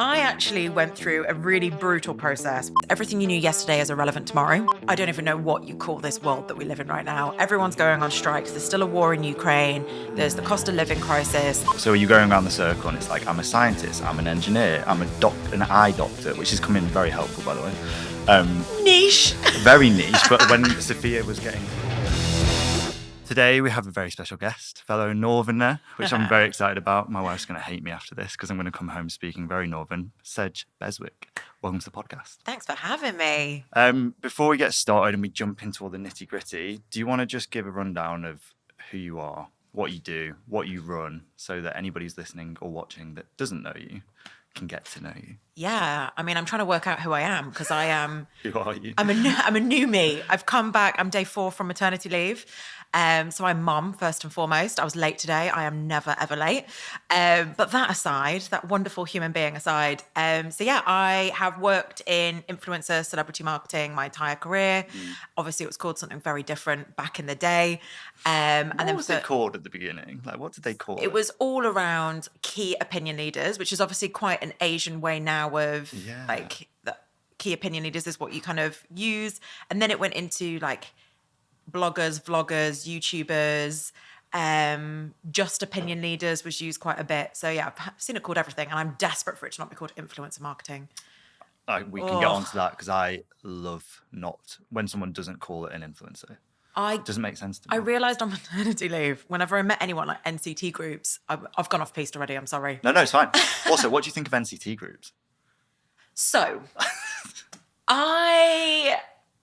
I actually went through a really brutal process. Everything you knew yesterday is irrelevant tomorrow. I don't even know what you call this world that we live in right now. Everyone's going on strikes. There's still a war in Ukraine. There's the cost of living crisis. So are you going around the circle and it's like, I'm a scientist, I'm an engineer, I'm an eye doctor, which is coming very helpful, by the way. Niche. Very niche, but when Sophia was getting... Today we have a very special guest, fellow Northerner, which I'm very excited about. My wife's going to hate me after this because I'm going to come home speaking very Northern. Sedge Beswick, welcome to the podcast. Thanks for having me. Before we get started and we jump into all the nitty gritty, do you want to just give a rundown of who you are, what you do, what you run, so that anybody who's listening or watching that doesn't know you can get to know you? Yeah, I mean, I'm trying to work out who I am because I am... Who are you? I'm a new me. I've come back. I'm day 4 from maternity leave. So I'm mum, first and foremost. I was late today. I am never, ever late. But that aside, that wonderful human being aside, so yeah, I have worked in influencer, celebrity marketing my entire career. Obviously, it was called something very different back in the day. What was it called at the beginning? Like, what did they call it? It was all around key opinion leaders, which is obviously quite an Asian way now of like the key opinion leaders is what you kind of use. And then it went into like bloggers, vloggers, YouTubers, just opinion leaders was used quite a bit. So yeah, I've seen it called everything, and I'm desperate for it to not be called influencer marketing. We can get onto that because I love not when someone doesn't call it an influencer. It doesn't make sense to me. I realised on maternity leave, whenever I met anyone like NCT groups, I've gone off piste already, I'm sorry. No, it's fine. Also, what do you think of NCT groups? So, I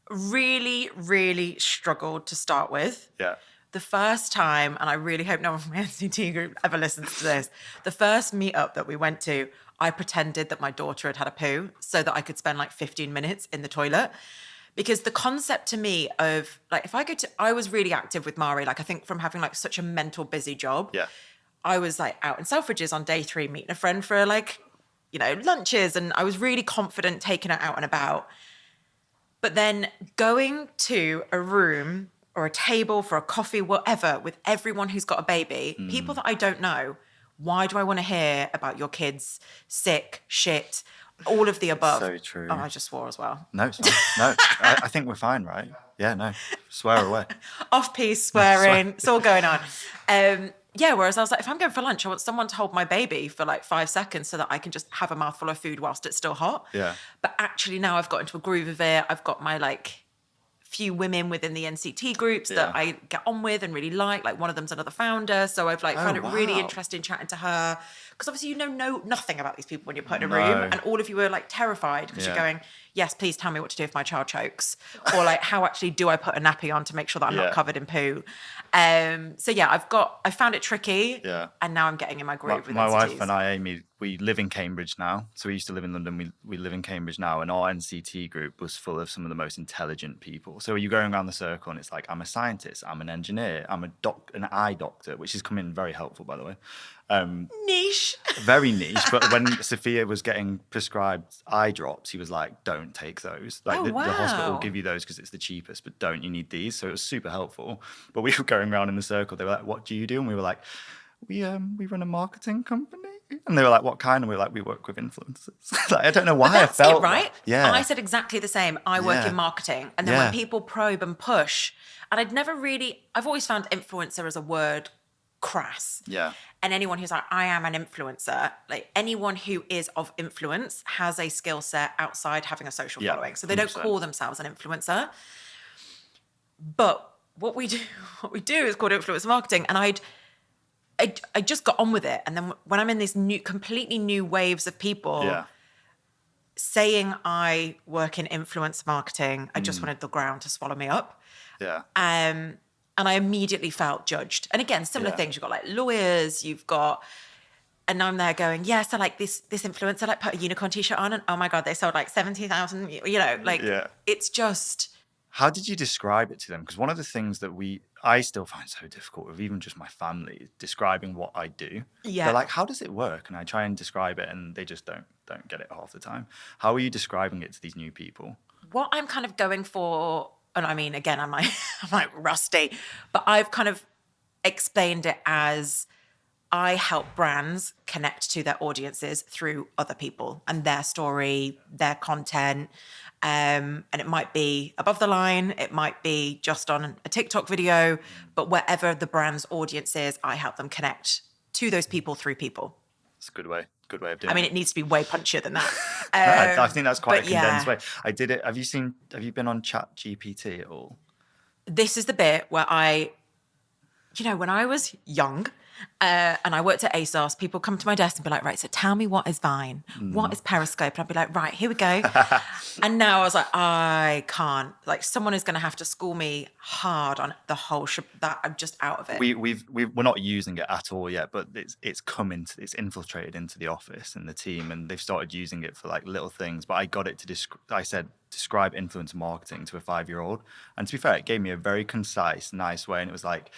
really, really struggled to start with. Yeah. The first time, and I really hope no one from the NCT group ever listens to this, the first meetup that we went to, I pretended that my daughter had a poo so that I could spend like 15 minutes in the toilet. Because the concept to me of like, I was really active with Mari, like I think from having like such a mental busy job. Yeah. I was like out in Selfridges on day 3, meeting a friend for like, lunches. And I was really confident taking her out and about. But then going to a room or a table for a coffee, whatever, with everyone who's got a baby, people that I don't know, why do I want to hear about your kids sick, shit, all of the above? So true. Oh, I just swore as well. No, it's fine. No, I think we're fine, right? Yeah, no, swear away. Off-piece swearing, it's all going on. Yeah, whereas I was like, if I'm going for lunch, I want someone to hold my baby for like 5 seconds so that I can just have a mouthful of food whilst it's still hot. Yeah. But actually now I've got into a groove of it. I've got my like few women within the NCT groups that I get on with and really like. Like one of them's another founder. So I've like found it really interesting chatting to her. Because obviously you know nothing about these people when you're put in a room. And all of you are like terrified because you're going, yes, please tell me what to do if my child chokes. Or like, how actually do I put a nappy on to make sure that I'm not covered in poo? So yeah, I found it tricky. Yeah. And now I'm getting in my groove with my NCTs. wife and I, Amy, we live in Cambridge now. So we used to live in London. We live in Cambridge now. And our NCT group was full of some of the most intelligent people. So you're going around the circle and it's like, I'm a scientist, I'm an engineer, I'm an eye doctor, which is coming very helpful, by the way. Niche. Very niche. But when Sophia was getting prescribed eye drops, he was like, don't take those. Like the hospital will give you those because it's the cheapest, but don't, you need these. So it was super helpful. But we were going around in the circle. They were like, what do you do? And we were like, we run a marketing company. And they were like, what kind? And we were like, we work with influencers. Like, I don't know why I felt right? that. Yeah. I said exactly the same. I work in marketing. And then when people probe and push, and I've always found influencer as a word crass. Yeah. And anyone who's like, I am an influencer, like anyone who is of influence has a skill set outside having a social following. So they 100%. Don't call themselves an influencer. But what we do is called influencer marketing. And I just got on with it. And then when I'm in these completely new waves of people saying I work in influence marketing, I just wanted the ground to swallow me up. Yeah. And I immediately felt judged. And again, similar things. You've got like lawyers, and I'm there going, so like this influencer like put a unicorn t-shirt on and oh my God, they sold like 70,000, it's just. How did you describe it to them? Because one of the things that I still find so difficult with even just my family, describing what I do. Yeah. They're like, how does it work? And I try and describe it and they just don't get it half the time. How are you describing it to these new people? What I'm kind of going for, and I mean, again, I'm like rusty, but I've kind of explained it as I help brands connect to their audiences through other people and their story, their content. And it might be above the line, it might be just on a TikTok video, but wherever the brand's audience is, I help them connect to those people through people. It's a good way of doing it. I mean, it needs to be way punchier than that. I think that's quite a condensed way. I did it. Have you been on Chat GPT at all? This is the bit where when I was young, and I worked at ASOS, people come to my desk and be like, right, so tell me what is Vine? What is Periscope? And I'd be like, right, here we go. And now I was like, I can't. Like, someone is going to have to school me hard on the whole that I'm just out of it. We're not using it at all yet, but it's infiltrated into the office and the team, and they've started using it for like little things. But I got it to describe influencer marketing to a 5-year-old. And to be fair, it gave me a very concise, nice way. And it was like,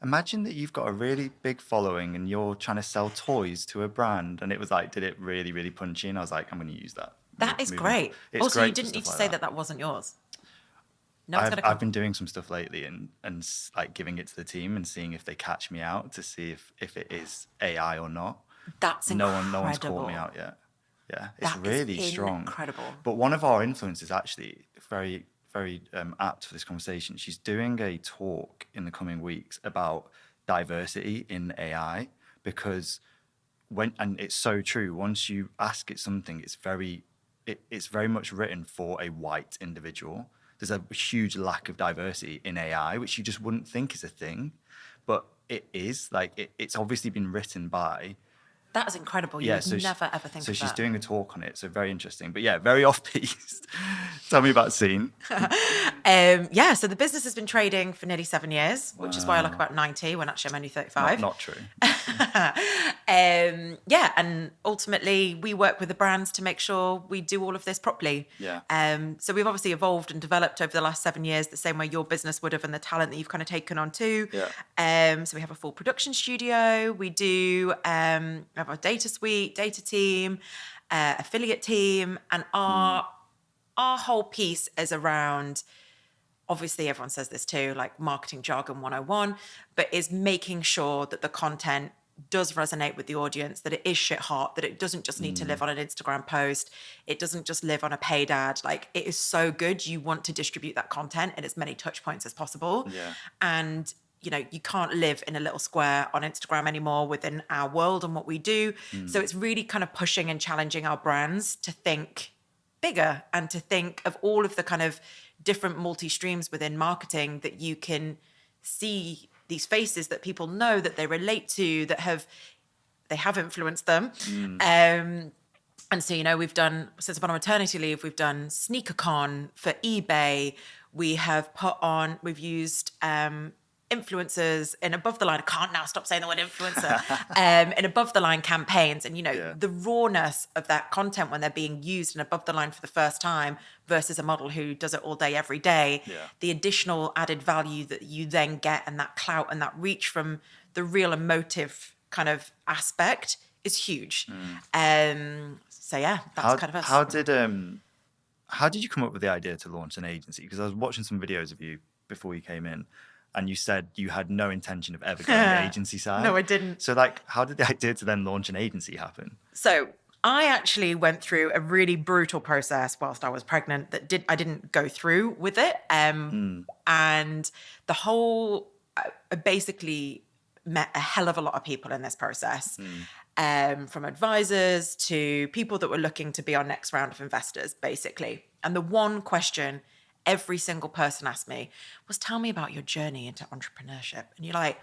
imagine that you've got a really big following and you're trying to sell toys to a brand. And it was like, did it really, really punchy? And I was like, I'm going to use that. That is great. Also, great, you didn't need to say that wasn't yours. No, I've been doing some stuff lately and like giving it to the team and seeing if they catch me out to see if it is AI or not. That's incredible. No one's caught me out yet. Yeah, it's really strong. Incredible. But one of our influencers actually very, very apt for this conversation. She's doing a talk in the coming weeks about diversity in AI because and it's so true. Once you ask it something, it's very much written for a white individual. There's a huge lack of diversity in AI, which you just wouldn't think is a thing, but it is. Like it's obviously been written by. That is incredible. You would never, ever think of that. So she's doing a talk on it. So very interesting. But yeah, very off-piste. Tell me about Scene. So the business has been trading for nearly 7 years, which is why I look about 90 when actually I'm only 35. Not true. And ultimately we work with the brands to make sure we do all of this properly. Yeah. So we've obviously evolved and developed over the last 7 years, the same way your business would have, and the talent that you've kind of taken on too. Yeah. So we have a full production studio. We do have our data suite, data team, affiliate team, and our whole piece is around, obviously everyone says this too, like marketing jargon 101, but is making sure that the content does resonate with the audience, that it is shit hot, that it doesn't just need to live on an Instagram post. It doesn't just live on a paid ad. Like, it is so good. You want to distribute that content in as many touch points as possible. Yeah. And you can't live in a little square on Instagram anymore within our world and what we do. So it's really kind of pushing and challenging our brands to think bigger and to think of all of the kind of different multi-streams within marketing that you can see these faces that people know, that they relate to, that have influenced them. And so, we've done, since I've been on maternity leave, we've done SneakerCon for eBay. We've used influencers in above the line. I can't now stop saying the word influencer. In above the line campaigns, and the rawness of that content when they're being used in above the line for the first time versus a model who does it all day every day. The additional added value that you then get, and that clout and that reach from the real emotive kind of aspect is huge. So yeah, that's kind of us. How did you come up with the idea to launch an agency? Because I was watching some videos of you before you came in, and you said you had no intention of ever going the agency side. No, I didn't. So how did the idea to then launch an agency happen? So I actually went through a really brutal process whilst I was pregnant I didn't go through with it. And the whole, I basically met a hell of a lot of people in this process, from advisors to people that were looking to be our next round of investors, basically. And the one question every single person asked me was, tell me about your journey into entrepreneurship. And you're like,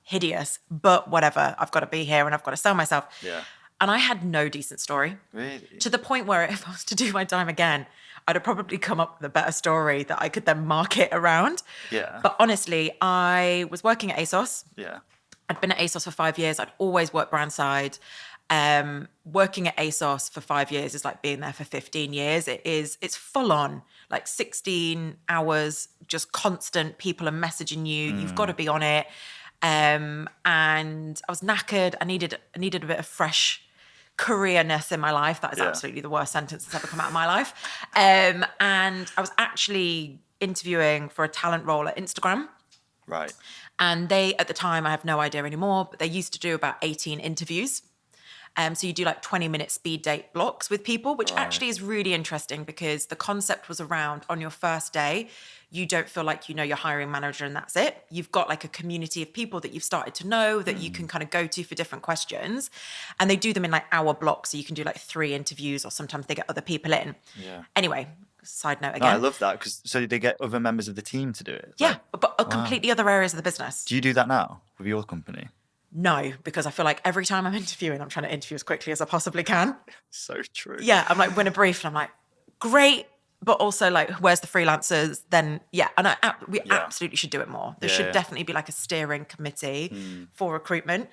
hideous, but whatever. I've got to be here and I've got to sell myself. Yeah. And I had no decent story. Really? To the point where if I was to do my time again, I'd have probably come up with a better story that I could then market around. Yeah. But honestly, I was working at ASOS. Yeah. I'd been at ASOS for 5 years. I'd always worked brand side. Working at ASOS for 5 years is like being there for 15 years. It's full on, like 16 hours, just constant. People are messaging you. You've got to be on it. And I was knackered. I needed a bit of fresh careerness in my life. That is absolutely the worst sentence that's ever come out of my life. And I was actually interviewing for a talent role at Instagram. Right. And they, at the time, I have no idea anymore, but they used to do about 18 interviews. So you do like 20-minute speed date blocks with people, which actually is really interesting because the concept was around on your first day, you don't feel like you know your hiring manager and that's it. You've got like a community of people that you've started to know that you can kind of go to for different questions. And they do them in like hour blocks. So you can do like 3 interviews or sometimes they get other people in. Yeah. Anyway, side note again. No, I love that because so they get other members of the team to do it. Yeah, but completely other areas of the business. Do you do that now with your company? No, because I feel like every time I'm interviewing, I'm trying to interview as quickly as I possibly can. So true. Yeah, I'm like, win a brief, and I'm like, great, but also like, where's the freelancers? Then yeah, and we absolutely should do it more. There should definitely be like a steering committee for recruitment.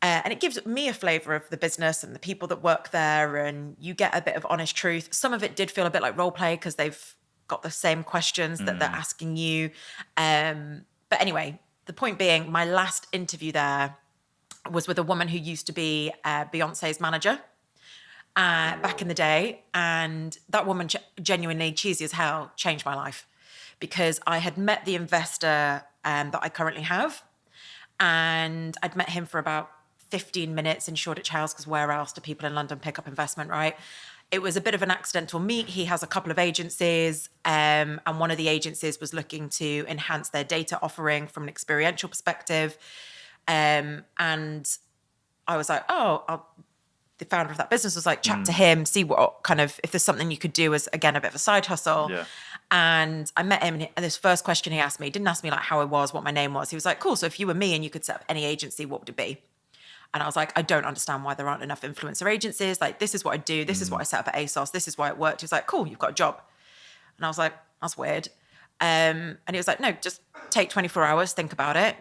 And it gives me a flavour of the business and the people that work there, and you get a bit of honest truth. Some of it did feel a bit like role play because they've got the same questions that they're asking you. But anyway, the point being, my last interview there was with a woman who used to be Beyonce's manager back in the day. And that woman, genuinely cheesy as hell, changed my life because I had met the investor that I currently have. And I'd met him for about 15 minutes in Shoreditch House because where else do people in London pick up investment, right? It was a bit of an accidental meet. He has a couple of agencies, and one of the agencies was looking to enhance their data offering from an experiential perspective. And I was like, the founder of that business was like, chat to him, see what kind of, if there's something you could do as, again, a bit of a side hustle. Yeah. And I met him, and this first question he asked me, didn't ask me like how I was, what my name was. He was like, cool, so if you were me and you could set up any agency, what would it be? And I was like, I don't understand why there aren't enough influencer agencies. Like, this is what I do. This is what I set up at ASOS. This is why it worked. He was like, cool, you've got a job. And I was like, that's weird. And he was like, no, just take 24 hours, think about it,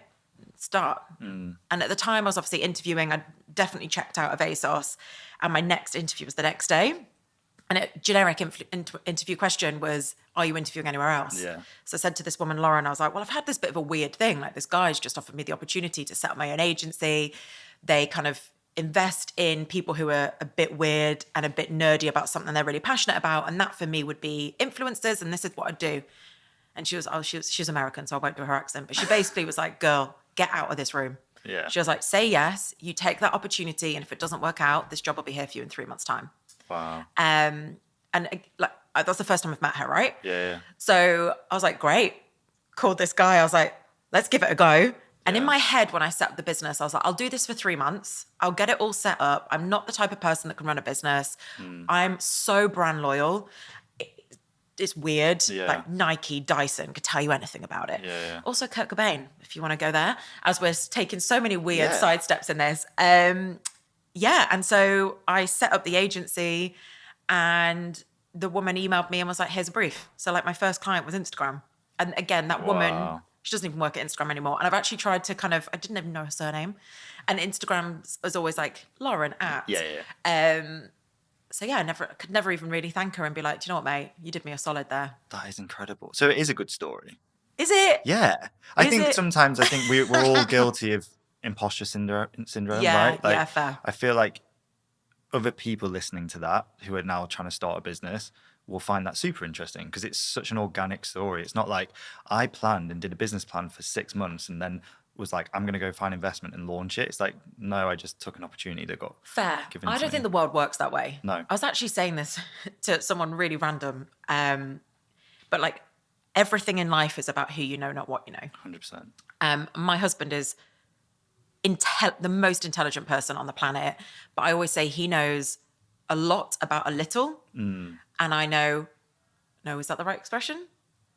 start. And at the time I was obviously interviewing, I definitely checked out of ASOS, and my next interview was the next day. And a generic interview question was, are you interviewing anywhere else? Yeah. So I said to this woman, Lauren, I was like, well, I've had this bit of a weird thing. Like, this guy's just offered me the opportunity to set up my own agency. They kind of invest in people who are a bit weird and a bit nerdy about something they're really passionate about. And that for me would be influencers. And this is what I do. And she's American, so I won't do her accent. But she basically was like, girl, get out of this room. Yeah. She was like, say yes, you take that opportunity. And if it doesn't work out, this job will be here for you in 3 months' time. Wow. And like, that's the first time I've met her, right? Yeah. So I was like, great. Called this guy. I was like, let's give it a go. And in my head, when I set up the business, I was like, I'll do this for 3 months. I'll get it all set up. I'm not the type of person that can run a business. I'm so brand loyal. It's weird. Yeah. Like Nike, Dyson, could tell you anything about it. Yeah. Also Kurt Cobain, if you want to go there, as we're taking so many weird side steps in this. And so I set up the agency, and the woman emailed me and was like, here's a brief. So like, my first client was Instagram. And again, that woman, she doesn't even work at Instagram anymore. And I've actually tried to I didn't even know her surname. And Instagram was always like, Lauren at. So yeah, I could never even really thank her and be like, do you know what, mate? You did me a solid there. That is incredible. So it is a good story. Is it? Yeah. I think sometimes we're all guilty of imposter syndrome, right? Like, fair. I feel like other people listening to that who are now trying to start a business will find that super interesting because it's such an organic story. It's not like I planned and did a business plan for 6 months and then was like, I'm going to go find investment and launch it. It's like, no, I just took an opportunity that got given to me. I don't think the world works that way. No. I was actually saying this to someone really random, but like, everything in life is about who you know, not what you know. 100%. My husband is the most intelligent person on the planet, but I always say he knows a lot about a little, and I know, no, is that the right expression?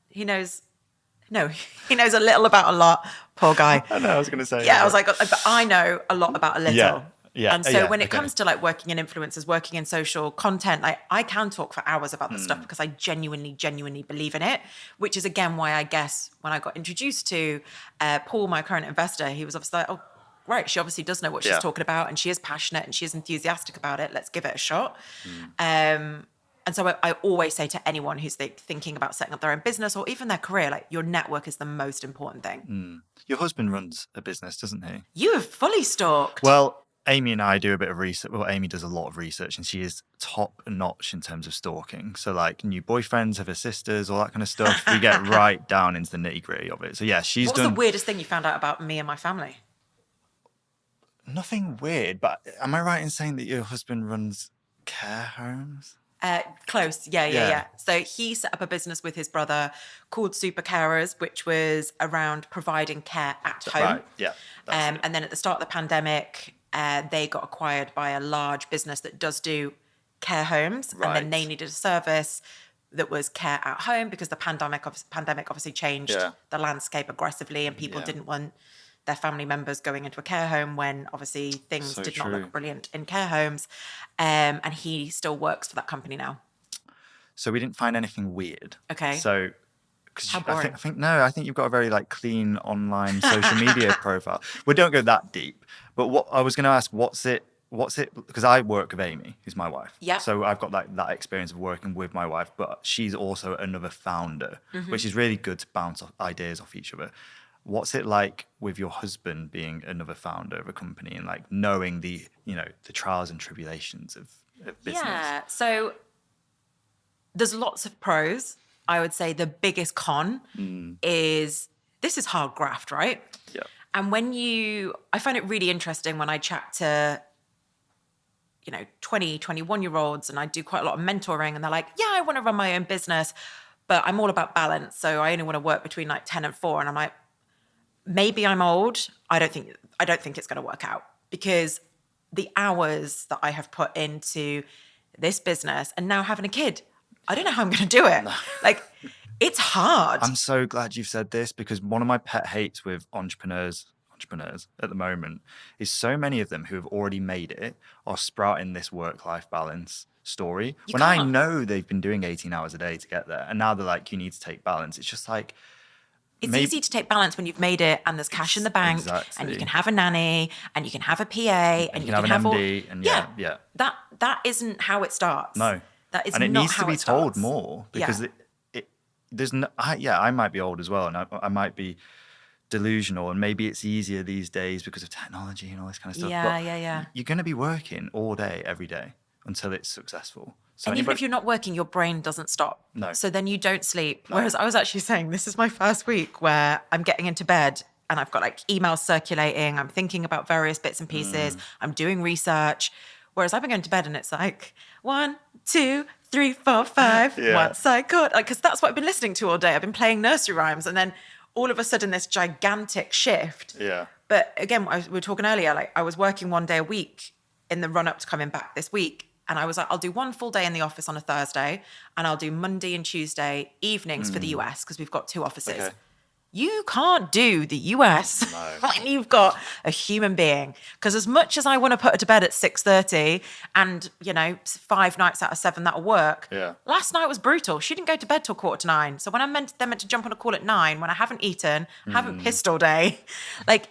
He knows a little about a lot. Poor guy. I know, I was going to say. Yeah, I was like, but I know a lot about a little. Yeah. And so when it comes to like working in influencers, working in social content, like, I can talk for hours about this stuff because I genuinely believe in it, which is again why I guess when I got introduced to Paul, my current investor, he was obviously like, oh, right, she obviously does know what she's talking about, and she is passionate and she is enthusiastic about it. Let's give it a shot. And so I always say to anyone who's thinking about setting up their own business or even their career, like, your network is the most important thing. Your husband runs a business, doesn't he? You have fully stalked. Well, Amy and I do a bit of research. Well, Amy does a lot of research, and she is top notch in terms of stalking. So like new boyfriends of her sisters, all that kind of stuff. We get right down into the nitty gritty of it. So yeah, she's What was done the weirdest thing you found out about me and my family? nothing weird. But am I right in saying that your husband runs care homes? Close. Yeah. So he set up a business with his brother called Super Carers, which was around providing care at home. Right. Yeah. And then at the start of the pandemic, they got acquired by a large business that does do care homes. Right. And then they needed a service that was care at home because the pandemic obviously changed the landscape aggressively, and people didn't want their family members going into a care home when obviously things did not look brilliant in care homes. And he still works for that company now. So we didn't find anything weird. Okay. So, How boring. I think you've got a very like clean online social media profile. We don't go that deep. But what I was going to ask, what's it? Because I work with Amy, who's my wife. Yeah. So I've got that experience of working with my wife, but she's also another founder, which is really good to bounce off ideas off each other. What's it like with your husband being another founder of a company and like knowing the trials and tribulations of business? Yeah. So there's lots of pros. I would say the biggest con is this is hard graft, right? Yeah. And I find it really interesting when I chat to 20, 21-year-olds, and I do quite a lot of mentoring, and they're like, yeah, I want to run my own business, but I'm all about balance. So I only want to work between like 10 and 4. And I'm like, maybe I'm old. I don't think it's going to work out, because the hours that I have put into this business and now having a kid, I don't know how I'm going to do it. Like, it's hard. I'm so glad you've said this, because one of my pet hates with entrepreneurs at the moment is so many of them who have already made it are sprouting this work-life balance story. I know they've been doing 18 hours a day to get there, and now they're like, you need to take balance. It's just like, it's easy to take balance when you've made it and there's cash in the bank, and you can have a nanny and you can have a PA and you can have an MD and yeah. That isn't how it starts. No, that is and it not needs how to be it starts. told more, because there's no. I might be old as well, and I might be delusional, and maybe it's easier these days because of technology and all this kind of stuff. Yeah. You're going to be working all day, every day until it's successful. So and even if you're not working, your brain doesn't stop. No. So then you don't sleep. No. Whereas I was actually saying, this is my first week where I'm getting into bed and I've got like emails circulating. I'm thinking about various bits and pieces. I'm doing research. Whereas I've been going to bed and it's like 1, 2, 3, 4, 5. Once I could, because that's what I've been listening to all day. I've been playing nursery rhymes, and then all of a sudden this gigantic shift. Yeah. But again, we were talking earlier, like I was working 1 day a week in the run up to coming back this week. And I was like, I'll do 1 full day in the office on a Thursday, and I'll do Monday and Tuesday evenings for the US, because we've got 2 offices. Okay. You can't do the US when you've got a human being. Because as much as I want to put her to bed at 6:30 and, 5 nights out of 7 that'll work. Yeah. Last night was brutal. She didn't go to bed till 8:45. So when they're meant to jump on a call at 9, when I haven't eaten, haven't pissed all day, like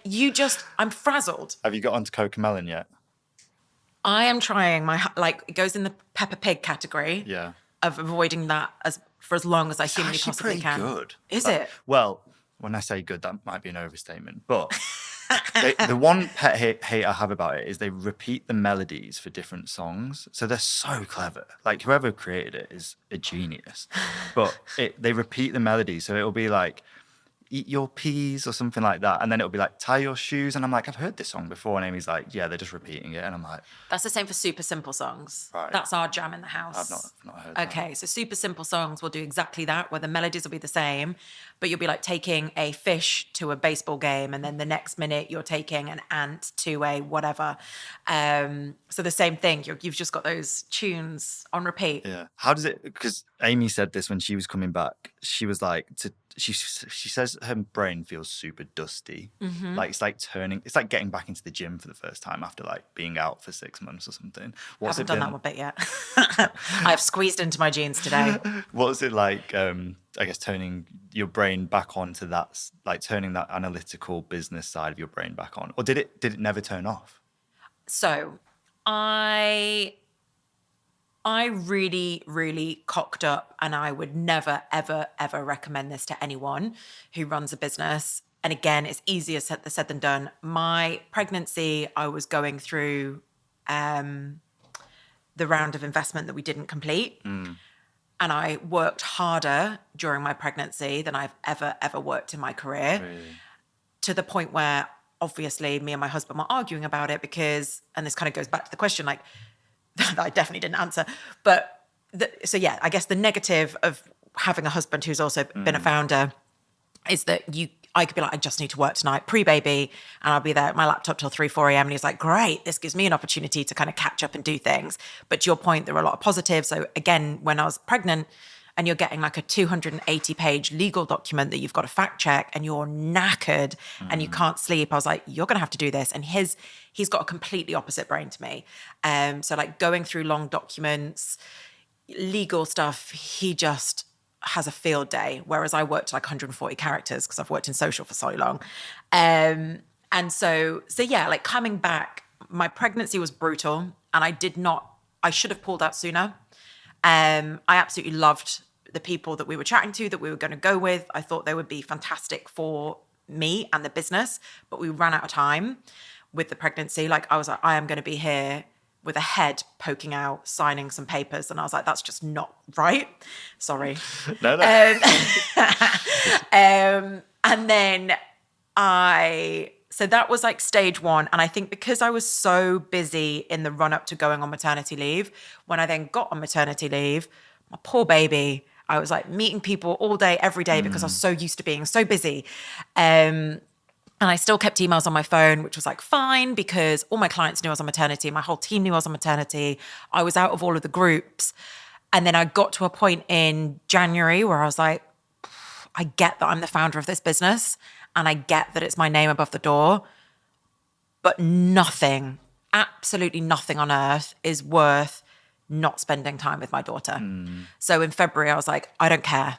I'm frazzled. Have you got onto Cocomelon yet? I am trying it goes in the Peppa Pig category. Yeah. Of avoiding that for as long as I humanly possibly can. It's good. Is it? Well, when I say good, that might be an overstatement. But the one pet hate I have about it is they repeat the melodies for different songs. So they're so clever. Like, whoever created it is a genius. But they repeat the melodies. So it'll be like, eat your peas or something like that. And then it'll be like, tie your shoes. And I'm like, I've heard this song before. And Amy's like, yeah, they're just repeating it. And I'm like... That's the same for super simple songs. Right. That's our jam in the house. I've not heard that. Okay, so super simple songs will do exactly that, where the melodies will be the same, but you'll be like taking a fish to a baseball game, and then the next minute you're taking an ant to a whatever. So the same thing, you've just got those tunes on repeat. Yeah. How does it... Because Amy said this when she was coming back. She was like... She says her brain feels super dusty. Mm-hmm. Like, it's like getting back into the gym for the first time after like being out for 6 months or something. I haven't done that one bit yet. I've squeezed into my jeans today. What's it like, I guess, turning your brain back onto that, like turning that analytical business side of your brain back on? Or did it never turn off? So I really, really cocked up, and I would never, ever, ever recommend this to anyone who runs a business. and again, it's easier said than done. My pregnancy, I was going through the round of investment that we didn't complete. And I worked harder during my pregnancy than I've ever worked in my career. Really? To the point where obviously me and my husband were arguing about it because, and this kind of goes back to the question, like, that I definitely didn't answer. But so yeah, I guess the negative of having a husband who's also been a founder is that I could be like, I just need to work tonight, pre-baby, and I'll be there at my laptop till 3, 4 a.m. And he's like, great, this gives me an opportunity to kind of catch up and do things. But to your point, there were a lot of positives. So again, when I was pregnant and you're getting like a 280-page legal document that you've got to fact check and you're knackered and you can't sleep, I was like, you're going to have to do this. And he's got a completely opposite brain to me. So like going through long documents, legal stuff, he just has a field day, whereas I worked like 140 characters because I've worked in social for so long. And so yeah, like coming back, my pregnancy was brutal and I should have pulled out sooner. I absolutely loved the people that we were chatting to, that we were going to go with. I thought they would be fantastic for me and the business, but we ran out of time with the pregnancy. Like I was like, I am going to be here with a head poking out, signing some papers. And I was like, that's just not right. Sorry. No. And then so that was like stage one. And I think because I was so busy in the run up to going on maternity leave, when I then got on maternity leave, my poor baby, I was like meeting people all day, every day, because I was so used to being so busy. And I still kept emails on my phone, which was like fine because all my clients knew I was on maternity. My whole team knew I was on maternity. I was out of all of the groups. And then I got to a point in January where I was like, I get that I'm the founder of this business and I get that it's my name above the door, but nothing, absolutely nothing on earth is worth not spending time with my daughter. So in February, I was like, I don't care.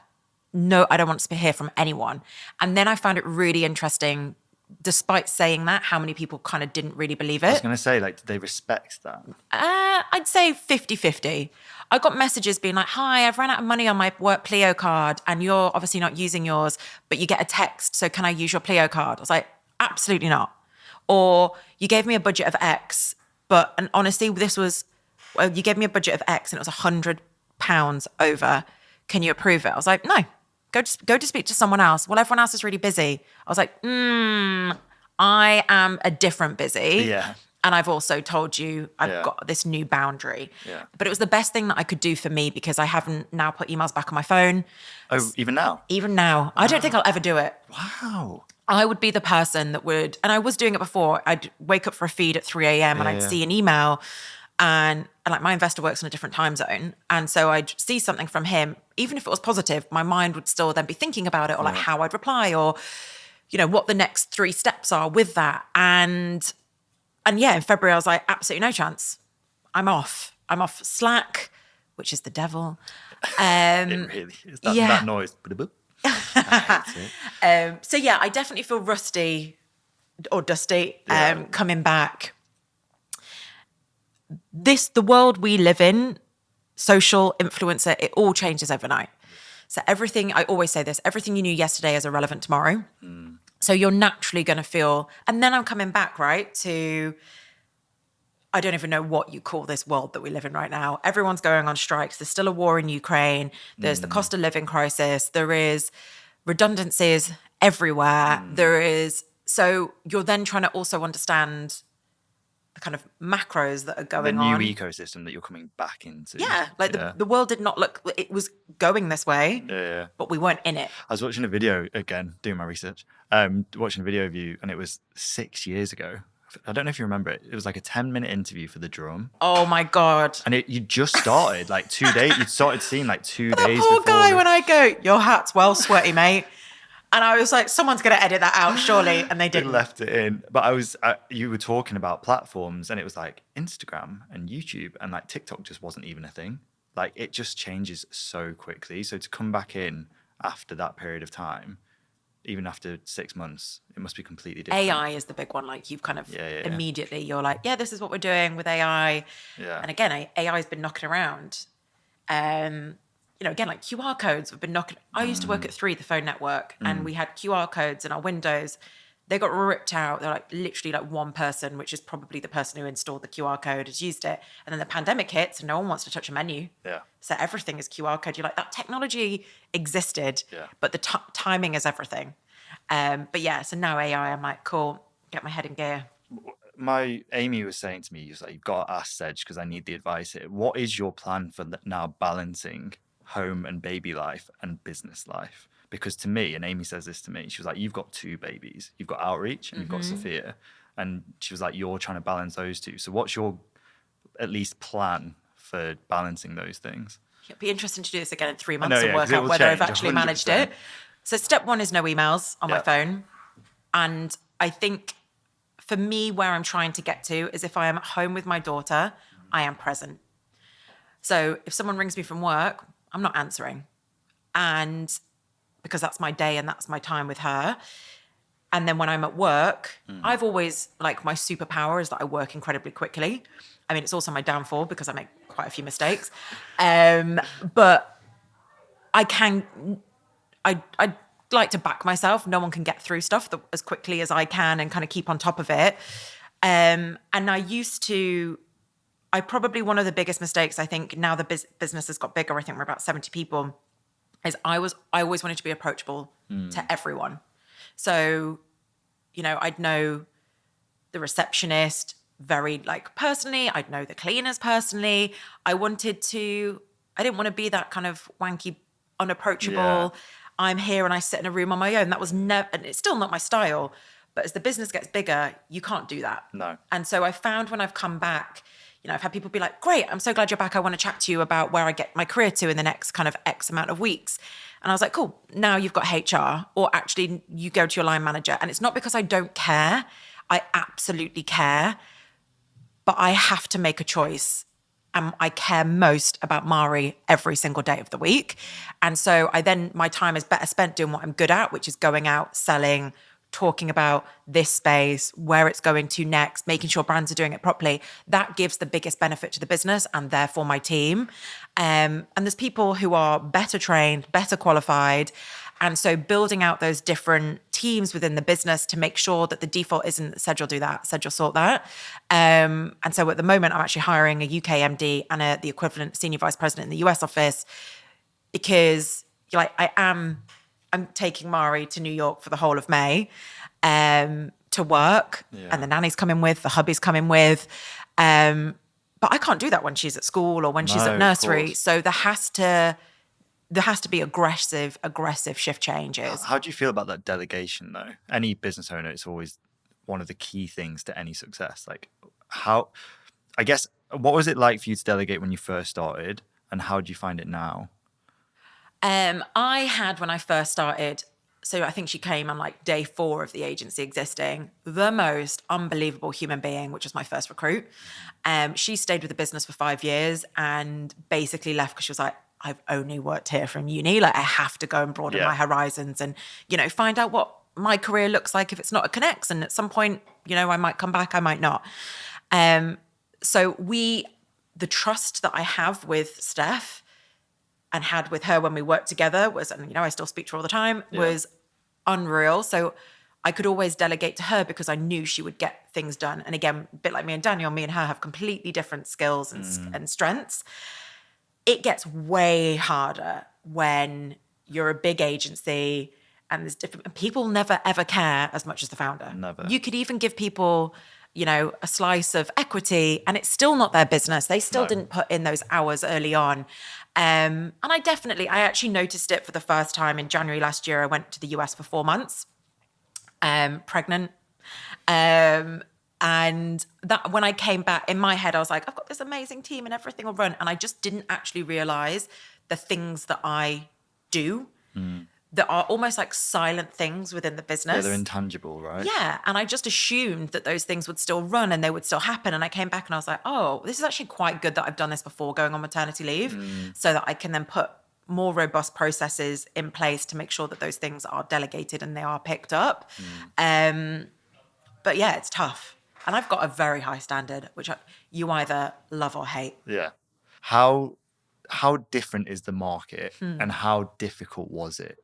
No, I don't want to hear from anyone. And then I found it really interesting, despite saying that, how many people kind of didn't really believe it. I was going to say, like, did they respect that? I'd say 50-50. I got messages being like, hi, I've run out of money on my work Pleo card and you're obviously not using yours, but you get a text, so can I use your Pleo card? I was like, absolutely not. Or you gave me a budget of X, and honestly, you gave me a budget of X and it was £100 over. Can you approve it? I was like, no. Go to speak to someone else. Well, everyone else is really busy. I was like, I am a different busy. Yeah. And I've also told you I've got this new boundary. Yeah. But it was the best thing that I could do for me because I haven't now put emails back on my phone. Oh, even now? Even now. Wow. I don't think I'll ever do it. Wow. I would be the person that would, and I was doing it before, I'd wake up for a feed at 3 a.m. and I'd see an email and like my investor works in a different time zone. And so I'd see something from him, even if it was positive, my mind would still then be thinking about it or like how I'd reply or, you know, what the next 3 steps are with that. And yeah, in February, I was like, absolutely no chance. I'm off Slack, which is the devil. It really is. That noise. I hate it. So yeah, I definitely feel rusty or dusty coming back. The world we live in, social, influencer, it all changes overnight. So everything, I always say this, everything you knew yesterday is irrelevant tomorrow. So you're naturally going to feel, and then I'm coming back, right, to, I don't even know what you call this world that we live in right now. Everyone's going on strikes. There's still a war in Ukraine. There's the cost of living crisis. There is redundancies everywhere. So you're then trying to also understand the kind of macros that are going on. The new ecosystem that you're coming back into. Yeah, like the world did not look, it was going this way, but we weren't in it. I was watching a video, again, doing my research, watching a video of you, and it was 6 years ago. I don't know if you remember it. It was like a 10-minute interview for The Drum. Oh my God. And you just started like 2 days, you'd started seeing like 2 days before. Poor guy, the... when I go, your hat's well sweaty, mate. And I was like, someone's going to edit that out, surely. And they didn't. They left it in. But you were talking about platforms and it was like Instagram and YouTube and like TikTok just wasn't even a thing. Like it just changes so quickly. So to come back in after that period of time, even after 6 months, it must be completely different. AI is the big one. Like you've kind of immediately, you're like, yeah, this is what we're doing with AI. Yeah. And again, AI has been knocking around. again, like QR codes have been knocking. I used to work at 3, the phone network, and we had QR codes in our windows. They got ripped out. They're like literally like one person, which is probably the person who installed the QR code, has used it. And then the pandemic hits and no one wants to touch a menu. Yeah. So everything is QR code. You're like, that technology existed, but the timing is everything. But yeah, so now AI, I'm like, cool, get my head in gear. My Amy was saying to me, "You like, you've got to ask Sedge because I need the advice here. What is your plan for now balancing home and baby life and business life? Because to me, and Amy says this to me, she was like, you've got 2 babies. You've got Outreach and you've got Sophia. And she was like, you're trying to balance those 2. So what's your, at least, plan for balancing those things?" It'd be interesting to do this again in 3 months and work 'cause it out will whether I've change, actually 100%. managed it. So step 1 is no emails on my phone. And I think for me, where I'm trying to get to is if I am at home with my daughter, I am present. So if someone rings me from work, I'm not answering. And because that's my day and that's my time with her. And then when I'm at work, I've always, like, my superpower is that I work incredibly quickly. I mean, it's also my downfall because I make quite a few mistakes. But I'd like to back myself. No one can get through stuff as quickly as I can and kind of keep on top of it. And I probably, one of the biggest mistakes, I think, now the business has got bigger, I think we're about 70 people, is I always wanted to be approachable to everyone. So, I'd know the receptionist very, like, personally. I'd know the cleaners personally. I didn't want to be that kind of wanky, unapproachable. Yeah. I'm here and I sit in a room on my own. That was never, and it's still not my style. But as the business gets bigger, you can't do that. No. And so I found when I've come back, I've had people be like, great, I'm so glad you're back. I want to chat to you about where I get my career to in the next kind of X amount of weeks. And I was like, cool, now you've got HR, or actually you go to your line manager. And it's not because I don't care. I absolutely care. But I have to make a choice. And I care most about Mari every single day of the week. And so my time is better spent doing what I'm good at, which is going out, selling, talking about this space, where it's going to next, making sure brands are doing it properly. That gives the biggest benefit to the business and therefore my team. And there's people who are better trained, better qualified. And so building out those different teams within the business to make sure that the default isn't Sedge will do that, Sedge will sort that. And so at the moment, I'm actually hiring a UK MD and the equivalent senior vice president in the US office, because I'm taking Mari to New York for the whole of May to work. Yeah. And the nanny's coming with, the hubby's coming with. But I can't do that when she's at school or when she's at nursery. So there has to be aggressive shift changes. How do you feel about that delegation, though? Any business owner, it's always one of the key things to any success. Like, what was it like for you to delegate when you first started, and how do you find it now? I had, when I first started, so I think she came on like day 4 of the agency existing, the most unbelievable human being, which was my first recruit. She stayed with the business for 5 years and basically left because she was like, I've only worked here from uni. Like, I have to go and broaden my horizons and, find out what my career looks like if it's not a Connects. And at some point, I might come back, I might not. So the trust that I have with Steph and had with her when we worked together was, and I still speak to her all the time, was unreal. So I could always delegate to her because I knew she would get things done. And again, a bit like me and Daniel, me and her have completely different skills and strengths. It gets way harder when you're a big agency and there's different people. Never ever care as much as the founder. Never. You could even give people, a slice of equity and it's still not their business. They still didn't put in those hours early on. And I actually noticed it for the first time in January last year. I went to the US for 4 months, pregnant. And that when I came back, in my head, I was like, I've got this amazing team and everything will run. And I just didn't actually realize the things that I do that are almost like silent things within the business. Yeah, they're intangible, right? Yeah. And I just assumed that those things would still run and they would still happen. And I came back and I was like, oh, this is actually quite good that I've done this before going on maternity leave so that I can then put more robust processes in place to make sure that those things are delegated and they are picked up. But yeah, it's tough. And I've got a very high standard, which you either love or hate. Yeah. How how different is the market and how difficult was it?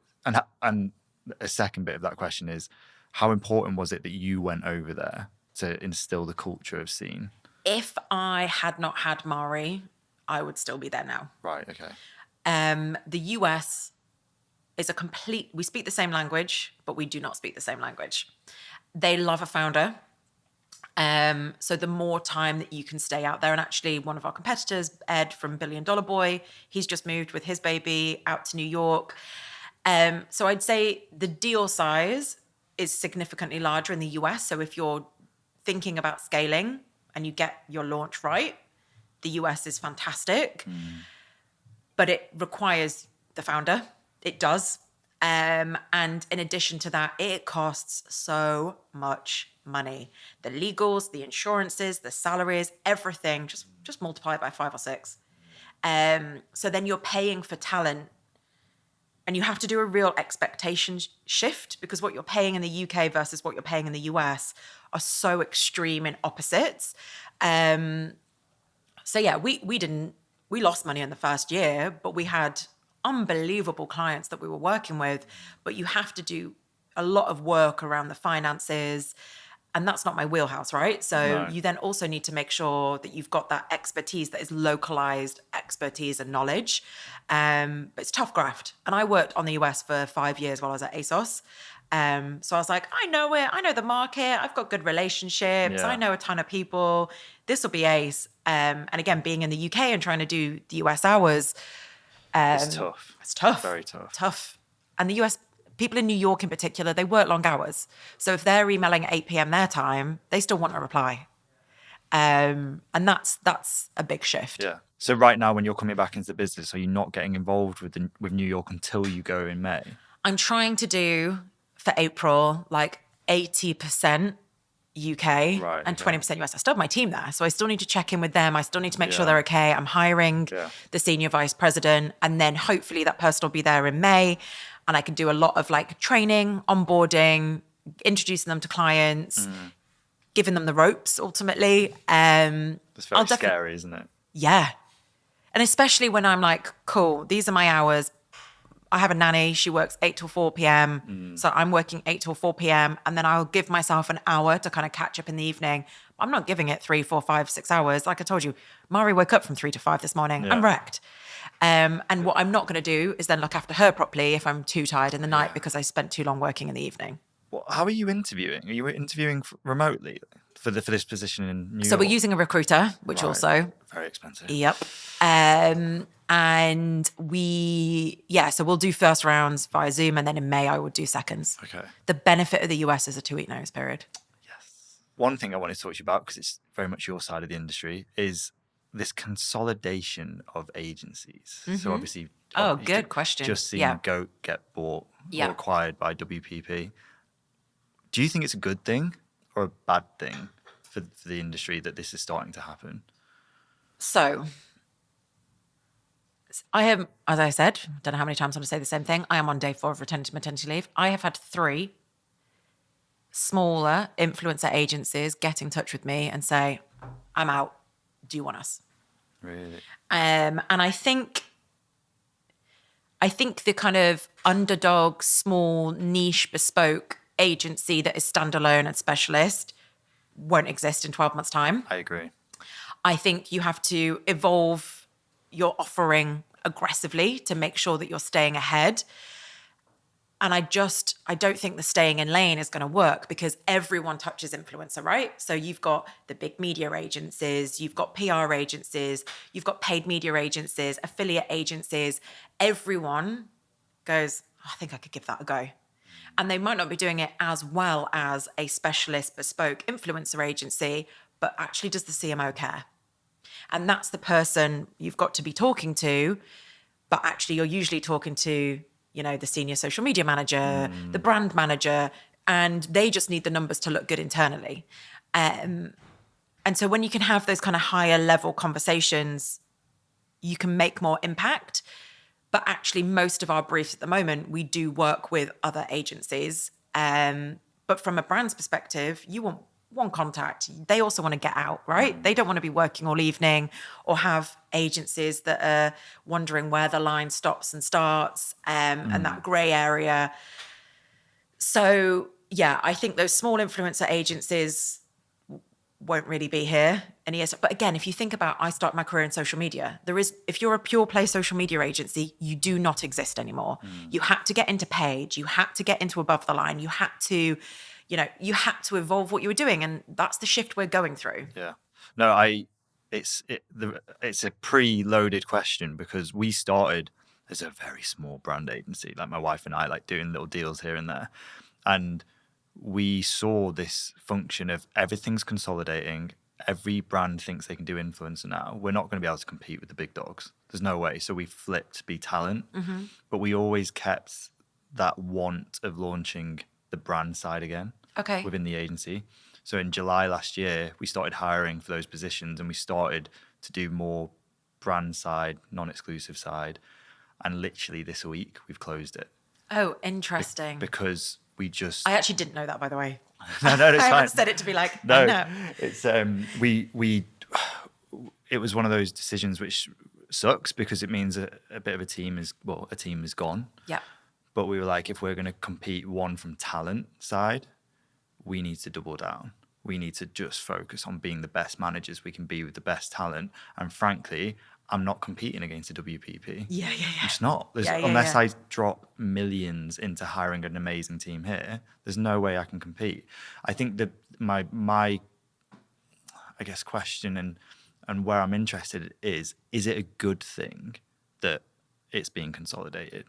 And a second bit of that question is, how important was it that you went over there to instill the culture of Scene? If I had not had Mari, I would still be there now. Right, okay. The US is we speak the same language, but we do not speak the same language. They love a founder. So the more time that you can stay out there, and actually one of our competitors, Ed from $1 Billion Boy, he's just moved with his baby out to New York. So I'd say the deal size is significantly larger in the US. So if you're thinking about scaling and you get your launch right, the US is fantastic. But it requires the founder. It does. And in addition to that, it costs so much money. The legals, the insurances, the salaries, everything, just multiply it by 5 or 6. So then you're paying for talent, and you have to do a real expectation shift, because what you're paying in the UK versus what you're paying in the US are so extreme in opposites. So yeah, we lost money in the first year, but we had unbelievable clients that we were working with. But you have to do a lot of work around the finances, and that's not my wheelhouse, right? So you then also need to make sure that you've got that expertise that is localized expertise and knowledge. But it's tough graft. And I worked on the US for 5 years while I was at ASOS. So I was like, I know it. I know the market. I've got good relationships. Yeah. I know a ton of people. This will be ace. And again, being in the UK and trying to do the US hours, It's tough. it's tough. Very tough. Tough. And the US, people in New York in particular, they work long hours. So if they're emailing at 8 p.m. their time, they still want a reply. And that's a big shift. Yeah. So right now, when you're coming back into the business, are you not getting involved with New York until you go in May? I'm trying to do for April like 80% UK and 20% US. I still have my team there, so I still need to check in with them. I still need to make sure they're okay. I'm hiring the senior vice president, and then hopefully that person will be there in May, and I can do a lot of like training, onboarding, introducing them to clients, giving them the ropes ultimately. It's very scary, isn't it? Yeah. And especially when I'm like, cool, these are my hours. I have a nanny. She works 8 till 4 p.m. So I'm working 8 till 4 p.m. And then I'll give myself an hour to kind of catch up in the evening. I'm not giving it 3, 4, 5, 6 hours. Like I told you, Mari woke up from 3 to 5 this morning. I'm wrecked. And what I'm not going to do is then look after her properly if I'm too tired in the night because I spent too long working in the evening. Well, how are you interviewing? Are you interviewing remotely for this position in New York? So we're using a recruiter, which also... Very expensive. Yep. And so we'll do first rounds via Zoom, and then in May I will do seconds. Okay. The benefit of the US is a 2-week notice period. Yes. One thing I wanted to talk to you about, because it's very much your side of the industry, is this consolidation of agencies. So obviously... good question. Just seeing Goat get bought or acquired by WPP. Do you think it's a good thing or a bad thing for the industry that this is starting to happen? So, I have, as I said, don't know how many times I'm going to say the same thing. I am on day 4 of maternity leave. I have had 3 smaller influencer agencies get in touch with me and say, I'm out. Do you want us? Really? And I think the kind of underdog, small, niche, bespoke agency that is standalone and specialist won't exist in 12 months' time. I agree. I think you have to evolve your offering aggressively to make sure that you're staying ahead. And I don't think the staying in lane is going to work, because everyone touches influencer, right? So you've got the big media agencies, you've got PR agencies, you've got paid media agencies, affiliate agencies. Everyone goes, I think I could give that a go. And they might not be doing it as well as a specialist bespoke influencer agency, but actually does the CMO care? And that's the person you've got to be talking to, but actually you're usually talking to, the senior social media manager, the brand manager, and they just need the numbers to look good internally. And so when you can have those kind of higher level conversations, you can make more impact. But actually most of our briefs at the moment, we do work with other agencies. But from a brand's perspective, you want one contact. They also want to get out, right? They don't want to be working all evening or have agencies that are wondering where the line stops and starts, and that grey area. So yeah, I think those small influencer agencies won't really be here in years. But again, if you think about, I started my career in social media. If you're a pure play social media agency, you do not exist anymore. You had to get into paid, you had to get into above the line, you had to evolve what you were doing. And that's the shift we're going through. Yeah. No, it's a pre-loaded question, because we started as a very small brand agency, like my wife and I, like doing little deals here and there. And we saw this function of everything's consolidating. Every brand thinks they can do influencer now. We're not going to be able to compete with the big dogs. There's no way. So we flipped to be talent, but we always kept that want of launching the brand side again within the agency. So in July last year, we started hiring for those positions, and we started to do more brand side, non-exclusive side. And literally this week, we've closed it. Oh, interesting. Because I actually didn't know that, by the way. No, it's fine. I haven't said it to be like, no. No. It's it was one of those decisions which sucks, because it means a bit of a team is gone. Yeah. But we were like, if we're going to compete from talent side, we need to double down. We need to just focus on being the best managers we can be with the best talent. And frankly, I'm not competing against a WPP. Yeah. I'm just not. Unless I drop millions into hiring an amazing team here, there's no way I can compete. I think that my I guess question and where I'm interested is it a good thing that it's being consolidated?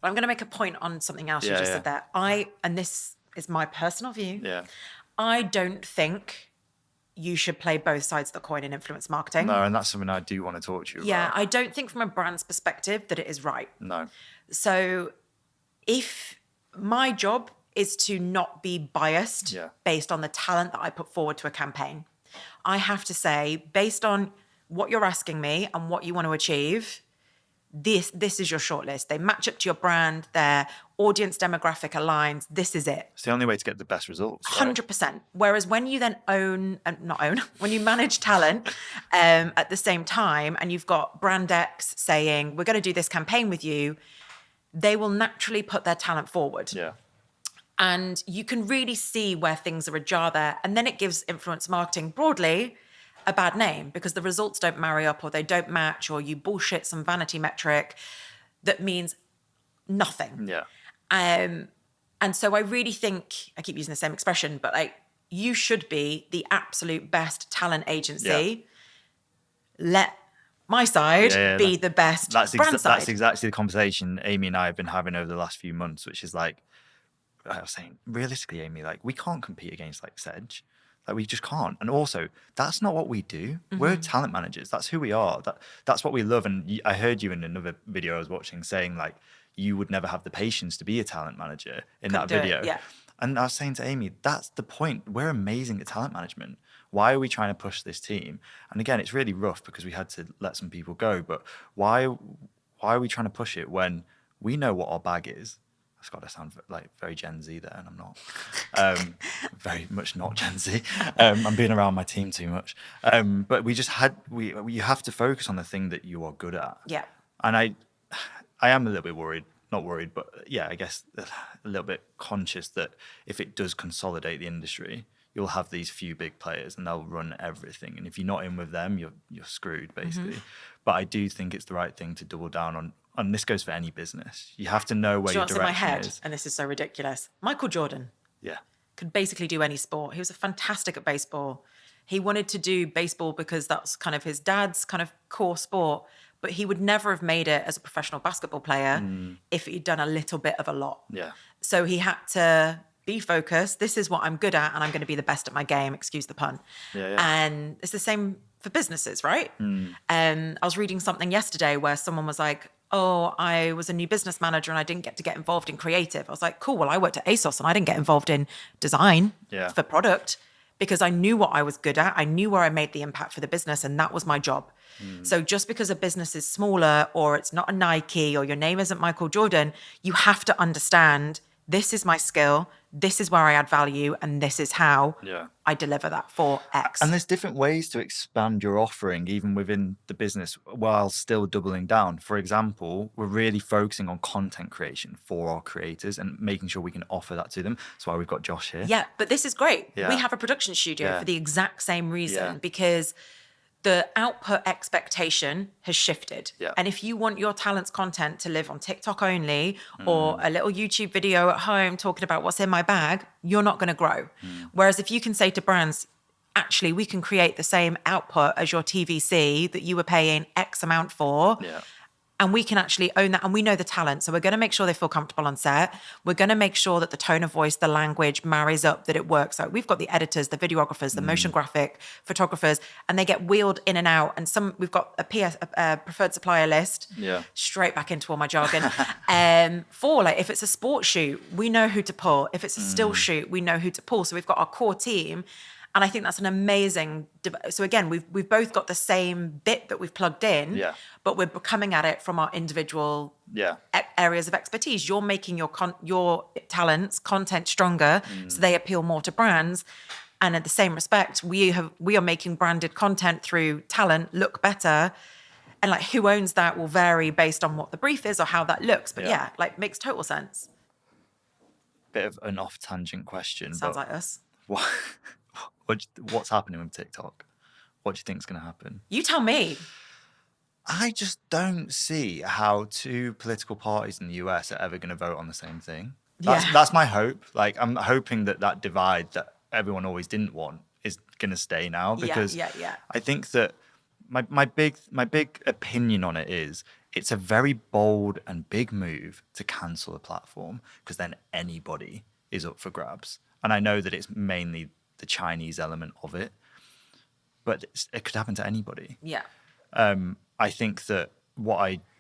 I'm going to make a point on something else you just said there. And this is my personal view. Yeah. I don't think you should play both sides of the coin in influence marketing. No, and that's something I do want to talk to you about. Yeah, I don't think from a brand's perspective that it is right. No. So if my job is to not be biased based on the talent that I put forward to a campaign, I have to say, based on what you're asking me and what you want to achieve, this is your shortlist. They match up to your brand, their audience demographic aligns. This is it. It's the only way to get the best results. Right? 100%. Whereas when you then when you manage talent at the same time, and you've got brand X saying, we're going to do this campaign with you, they will naturally put their talent forward. Yeah. And you can really see where things are ajar there. And then it gives influence marketing broadly a bad name, because the results don't marry up, or they don't match, or you bullshit some vanity metric that means nothing. Yeah. And so I really think, I keep using the same expression, but you should be the absolute best talent agency. Yeah. Let my side be the best brand side. That's exactly the conversation Amy and I have been having over the last few months, which is like, I was saying, realistically, Amy, like, we can't compete against like Sedge. Like, we just can't. And also, that's not what we do. We're talent managers. That's who we are. That's what we love. And I heard you in another video I was watching saying, like, you would never have the patience to be a talent manager in that video. Yeah. And I was saying to Amy, that's the point. We're amazing at talent management. Why are we trying to push this team? And again, it's really rough because we had to let some people go. But why are we trying to push it when we know what our bag is? It's got to sound like very Gen Z there, and I'm not. Very much not Gen Z. I'm being around my team too much. But you have to focus on the thing that you are good at. Yeah. And I am a little bit worried, not worried, but yeah, I guess a little bit conscious that if it does consolidate the industry, you'll have these few big players and they'll run everything. And if you're not in with them, you're screwed, basically. But I do think it's the right thing to double down on. And this goes for any business. You have to know where your direction in my head, is. And this is so ridiculous. Michael Jordan could basically do any sport. He was fantastic at baseball. He wanted to do baseball because that's kind of his dad's kind of core sport. But he would never have made it as a professional basketball player if he'd done a little bit of a lot. Yeah. So he had to be focused. This is what I'm good at, and I'm going to be the best at my game. Excuse the pun. Yeah. And it's the same for businesses, right? I was reading something yesterday where someone was like, oh, I was a new business manager and I didn't get involved in creative. I was like, cool, well, I worked at ASOS and I didn't get involved in design for product because I knew what I was good at. I knew where I made the impact for the business, and that was my job. So just because a business is smaller or it's not a Nike or your name isn't Michael Jordan, you have to understand this is my skill, this is where I add value, and this is how I deliver that for X. And there's different ways to expand your offering, even within the business, while still doubling down. For example, we're really focusing on content creation for our creators and making sure we can offer that to them. That's why we've got Josh here. Yeah, but this is great. We have a production studio for the exact same reason, because the output expectation has shifted. And if you want your talent's content to live on TikTok only or a little YouTube video at home talking about what's in my bag, you're not going to grow. Whereas if you can say to brands, actually, we can create the same output as your TVC that you were paying X amount for. And we can actually own that. And we know the talent. So we're going to make sure they feel comfortable on set. We're going to make sure that the tone of voice, the language marries up, that it works. So we've got the editors, the videographers, the motion graphic photographers, and they get wheeled in and out. And we've got a preferred supplier list. Straight back into all my jargon. For like, if it's a sports shoot, we know who to pull. If it's a still shoot, we know who to pull. So we've got our core team. And I think that's an amazing. So again, we've both got the same bit that we've plugged in, but we're coming at it from our individual areas of expertise. You're making your talents content stronger, so they appeal more to brands. And in the same respect, we are making branded content through talent look better. And like, who owns that will vary based on what the brief is or how that looks. But like, makes total sense. Bit of an off tangent question. Sounds like us. What's happening with TikTok? What do you think is going to happen? You tell me. I just don't see how two political parties in the US are ever going to vote on the same thing. That's my hope. Like, I'm hoping that divide that everyone always didn't want is going to stay now, because I think that my big opinion on it is it's a very bold and big move to cancel a platform, because then anybody is up for grabs. And I know that it's mainly the Chinese element of it, but it could happen to anybody. I think that what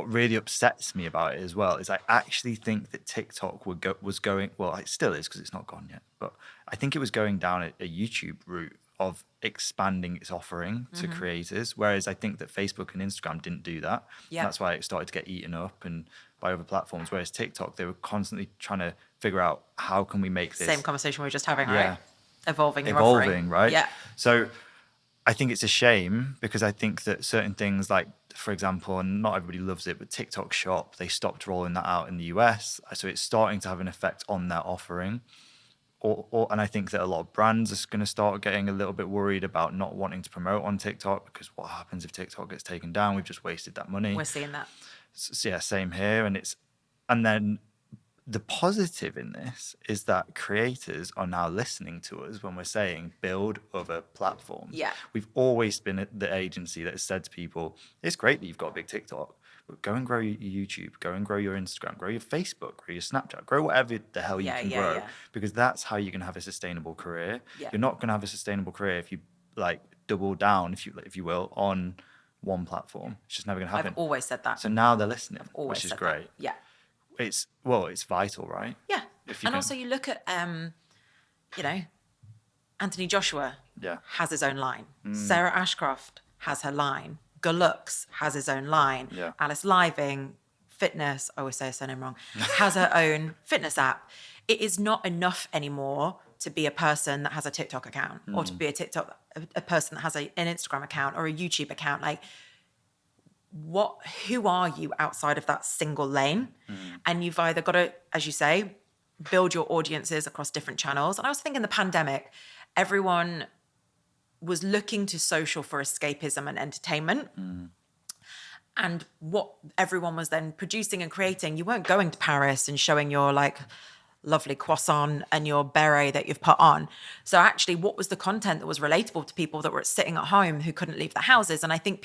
really upsets me about it as well is I actually think that TikTok was going, well, it still is because it's not gone yet, but I think it was going down a YouTube route of expanding its offering to creators, whereas I think that Facebook and Instagram didn't do that. That's why it started to get eaten up and by other platforms, whereas TikTok, they were constantly trying to figure out how can we make this. Same conversation we were just having, right? Evolving, right? So I think it's a shame, because I think that certain things, like, for example, and not everybody loves it, but TikTok Shop, they stopped rolling that out in the US. So it's starting to have an effect on their offering. And I think that a lot of brands are going to start getting a little bit worried about not wanting to promote on TikTok, because what happens if TikTok gets taken down? We've just wasted that money. We're seeing that. So, same here. And then the positive in this is that creators are now listening to us when we're saying build other platforms. We've always been the agency that has said to people, it's great that you've got a big TikTok, but go and grow your YouTube, go and grow your Instagram, grow your Facebook, grow your Snapchat, grow whatever the hell you can grow, because that's how you're going to have a sustainable career. You're not going to have a sustainable career if you like double down, if you will, on one platform. It's just never going to happen. I've always said that. So now they're listening, which is great. That. It's vital, right? And also you look at, Anthony Joshua has his own line. Sarah Ashcroft has her line. Galux has his own line. Alice Living, Fitness, I always say her surname wrong, has her own fitness app. It is not enough anymore to be a person that has a TikTok account or to be a person that has an Instagram account or a YouTube account. Like, who are you outside of that single lane? And you've either got to, as you say, build your audiences across different channels. And I was thinking the pandemic, everyone was looking to social for escapism and entertainment. And what everyone was then producing and creating, you weren't going to Paris and showing your like lovely croissant and your beret that you've put on. So actually, what was the content that was relatable to people that were sitting at home who couldn't leave their houses? And I think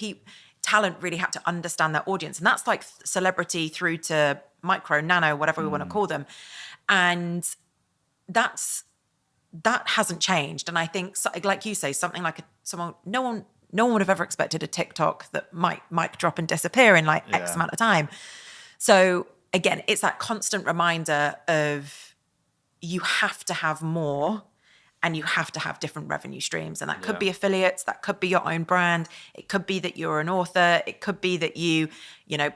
talent really had to understand their audience. And that's like celebrity through to micro, nano, whatever we want to call them. And that hasn't changed. And I think, like you say, something like no one would have ever expected a TikTok that might mic drop and disappear in like X amount of time. So again, it's that constant reminder of you have to have more and you have to have different revenue streams. And that could be affiliates, that could be your own brand. It could be that you're an author. It could be that you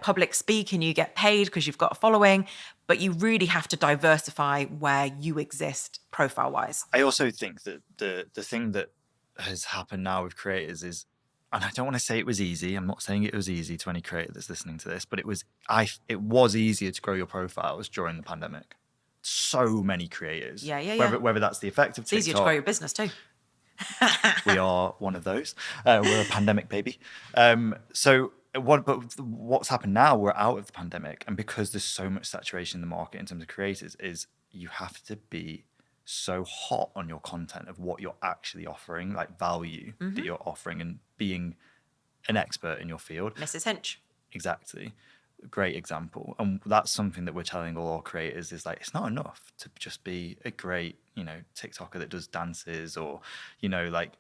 public speak and you get paid because you've got a following. but you really have to diversify where you exist profile-wise. I also think that the thing that has happened now with creators is, and I don't want to say it was easy. I'm not saying it was easy to any creator that's listening to this, but it was easier to grow your profiles during the pandemic. So many creators. Whether that's the effect of TikTok. It's easier to grow your business too. We are one of those. We're a pandemic baby. But what's happened now, we're out of the pandemic. And because there's so much saturation in the market in terms of creators, is you have to be so hot on your content of what you're actually offering, like value that you're offering, and being an expert in your field. Mrs. Hinch. Exactly. Great example. And that's something that we're telling all our creators is like, it's not enough to just be a great, TikToker that does dances, or, like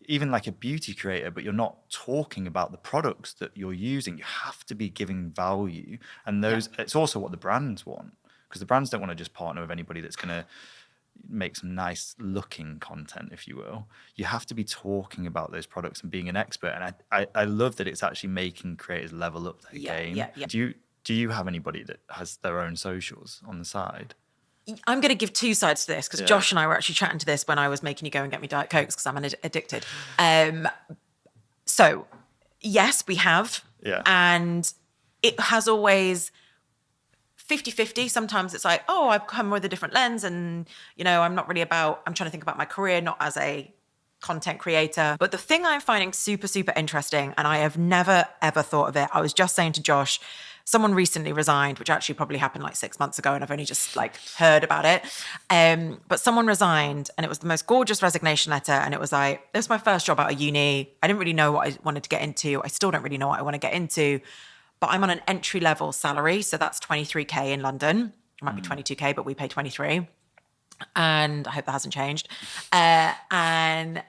even like a beauty creator, but you're not talking about the products that you're using. You have to be giving value. And it's also what the brands want, because the brands don't want to just partner with anybody that's going to make some nice looking content, if you will. You have to be talking about those products and being an expert. And I love that it's actually making creators level up their game. Yeah. Do you have anybody that has their own socials on the side? I'm going to give two sides to this, because Josh and I were actually chatting to this when I was making you go and get me Diet Cokes, because I'm addicted. So yes, we have. Yeah. And it has always 50-50. Sometimes it's like, oh, I've come with a different lens, and, I'm trying to think about my career, not as a content creator. But the thing I'm finding super, super interesting, and I have never, ever thought of it. I was just saying to Josh, someone recently resigned, which actually probably happened like 6 months ago, and I've only just heard about it. But someone resigned, and it was the most gorgeous resignation letter. And it was like, this was my first job out of uni. I didn't really know what I wanted to get into. I still don't really know what I want to get into. But I'm on an entry-level salary, so that's 23K in London. It might be 22K, but we pay 23. And I hope that hasn't changed. And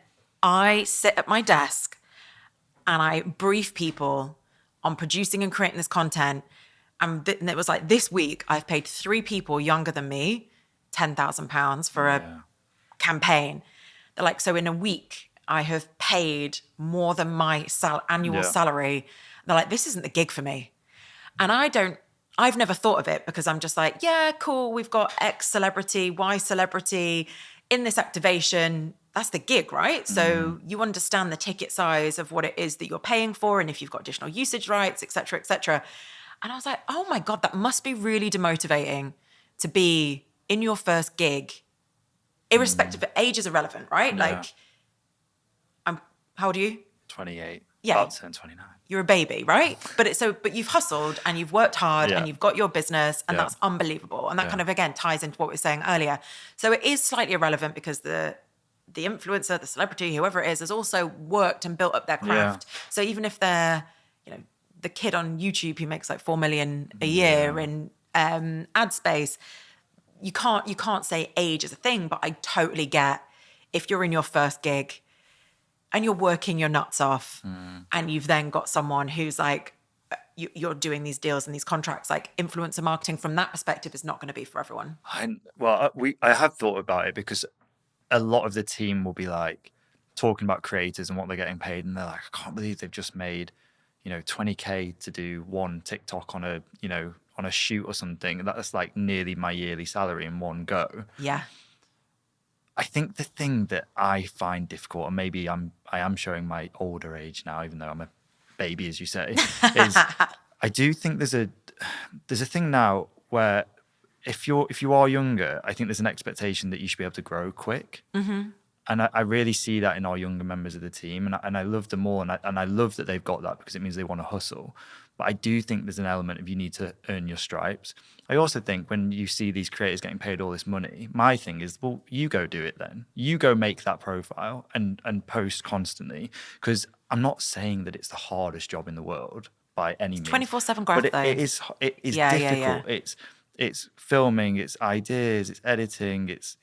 I sit at my desk and I brief people on producing and creating this content. And it was like, this week, I've paid 3 people younger than me £10,000 for a campaign. They're like, so in a week, I have paid more than my annual salary. They're like, this isn't the gig for me. And I've never thought of it, because I'm just like, yeah, cool. We've got X celebrity, Y celebrity in this activation. That's the gig, right? So you understand the ticket size of what it is that you're paying for, and if you've got additional usage rights, et cetera, et cetera. And I was like, oh my God, that must be really demotivating to be in your first gig, irrespective of age is irrelevant, right? Yeah. Like, how old are you? 28. Yeah. About to turn 29. You're a baby, right? But you've hustled and you've worked hard and you've got your business, and that's unbelievable. And that kind of, again, ties into what we were saying earlier. So it is slightly irrelevant, because the influencer, the celebrity, whoever it is, has also worked and built up their craft. So even if they're, the kid on YouTube who makes like 4 million a year in ad space, you can't say age is a thing. But I totally get, if you're in your first gig and you're working your nuts off, and you've then got someone who's like, you're doing these deals and these contracts, like influencer marketing from that perspective is not going to be for everyone. I have thought about it, because a lot of the team will be like talking about creators and what they're getting paid, and they're like, I can't believe they've just made, 20K to do one TikTok on a shoot or something. That's like nearly my yearly salary in one go. Yeah. I think the thing that I find difficult, and maybe I am showing my older age now, even though I'm a baby, as you say, is I do think there's a thing now where if you are younger, I think there's an expectation that you should be able to grow quick. Mm-hmm. And I really see that in our younger members of the team, and I love them all, and I love that they've got that, because it means they want to hustle. But I do think there's an element of you need to earn your stripes. I also think when you see these creators getting paid all this money, my thing is, well, you go do it then. You go make that profile and post constantly, because I'm not saying that it's the hardest job in the world by any means. 24/7 graph, but though. It is difficult. Yeah. It's filming, it's ideas, it's editing, it's,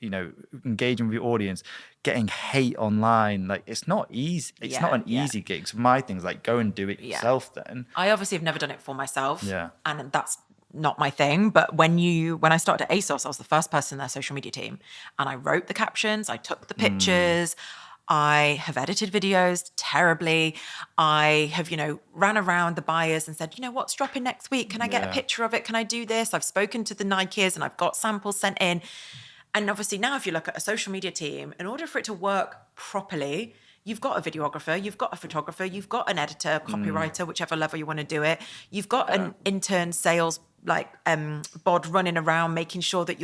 engaging with your audience, getting hate online. Like, it's not easy. It's not an easy gig. So my thing's like, go and do it yourself then. I obviously have never done it for myself. Yeah. And that's not my thing. But when I started at ASOS, I was the first person in their social media team, and I wrote the captions, I took the pictures, I have edited videos terribly. I have, ran around the buyers and said, what's dropping next week? Can I get a picture of it? Can I do this? I've spoken to the Nikes and I've got samples sent in. And obviously now if you look at a social media team, in order for it to work properly, you've got a videographer, you've got a photographer, you've got an editor, copywriter, whichever level you want to do it. You've got an intern sales bod running around making sure that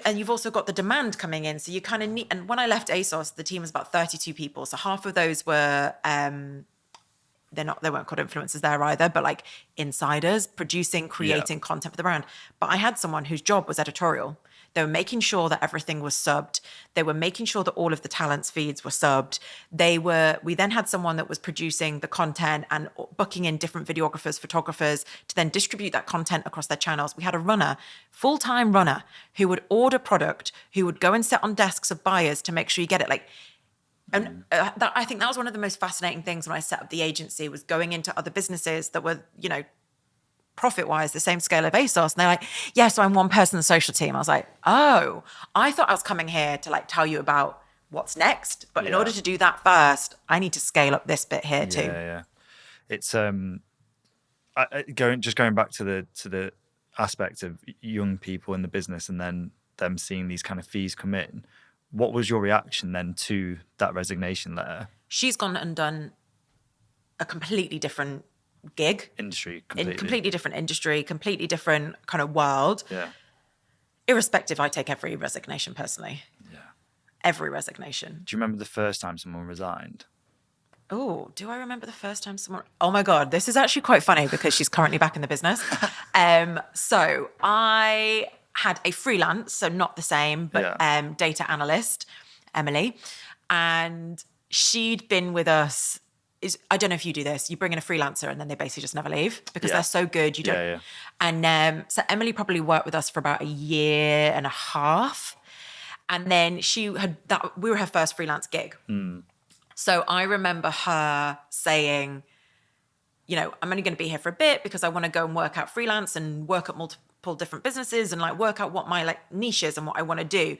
and you've also got the demand coming in. So you kind of need, and when I left ASOS, the team was about 32 people. So half of those were, they weren't called influencers there either, but like insiders producing, creating content for the brand. But I had someone whose job was editorial. They were making sure that everything was subbed. They were making sure that all of the talent's feeds were subbed. We then had someone that was producing the content and booking in different videographers, photographers to then distribute that content across their channels. We had a runner, full-time runner, who would order product, who would go and sit on desks of buyers to make sure you get it. I think that was one of the most fascinating things when I set up the agency, was going into other businesses that were, profit-wise, the same scale of ASOS. And they're like, so I'm one person in the social team. I was like, oh, I thought I was coming here to tell you about what's next. But in order to do that first, I need to scale up this bit here too. Yeah. It's going back to the aspect of young people in the business and then them seeing these kind of fees come in. What was your reaction then to that resignation letter? She's gone and done a completely different gig. Completely different industry, completely different kind of world. Yeah. Irrespective, I take every resignation personally. Yeah. Every resignation. Do you remember the first time someone resigned? Oh, do I remember the first time someone... Oh my God, this is actually quite funny because she's currently back in the business. So I had a freelance, so not the same, but data analyst, Emily. And she'd been with us... I don't know if you do this. You bring in a freelancer and then they basically just never leave because they're so good. You don't. Yeah. And so Emily probably worked with us for about a year and a half. And then we were her first freelance gig. So I remember her saying, I'm only going to be here for a bit because I want to go and work out freelance and work at multiple different businesses and work out what my niche is and what I want to do.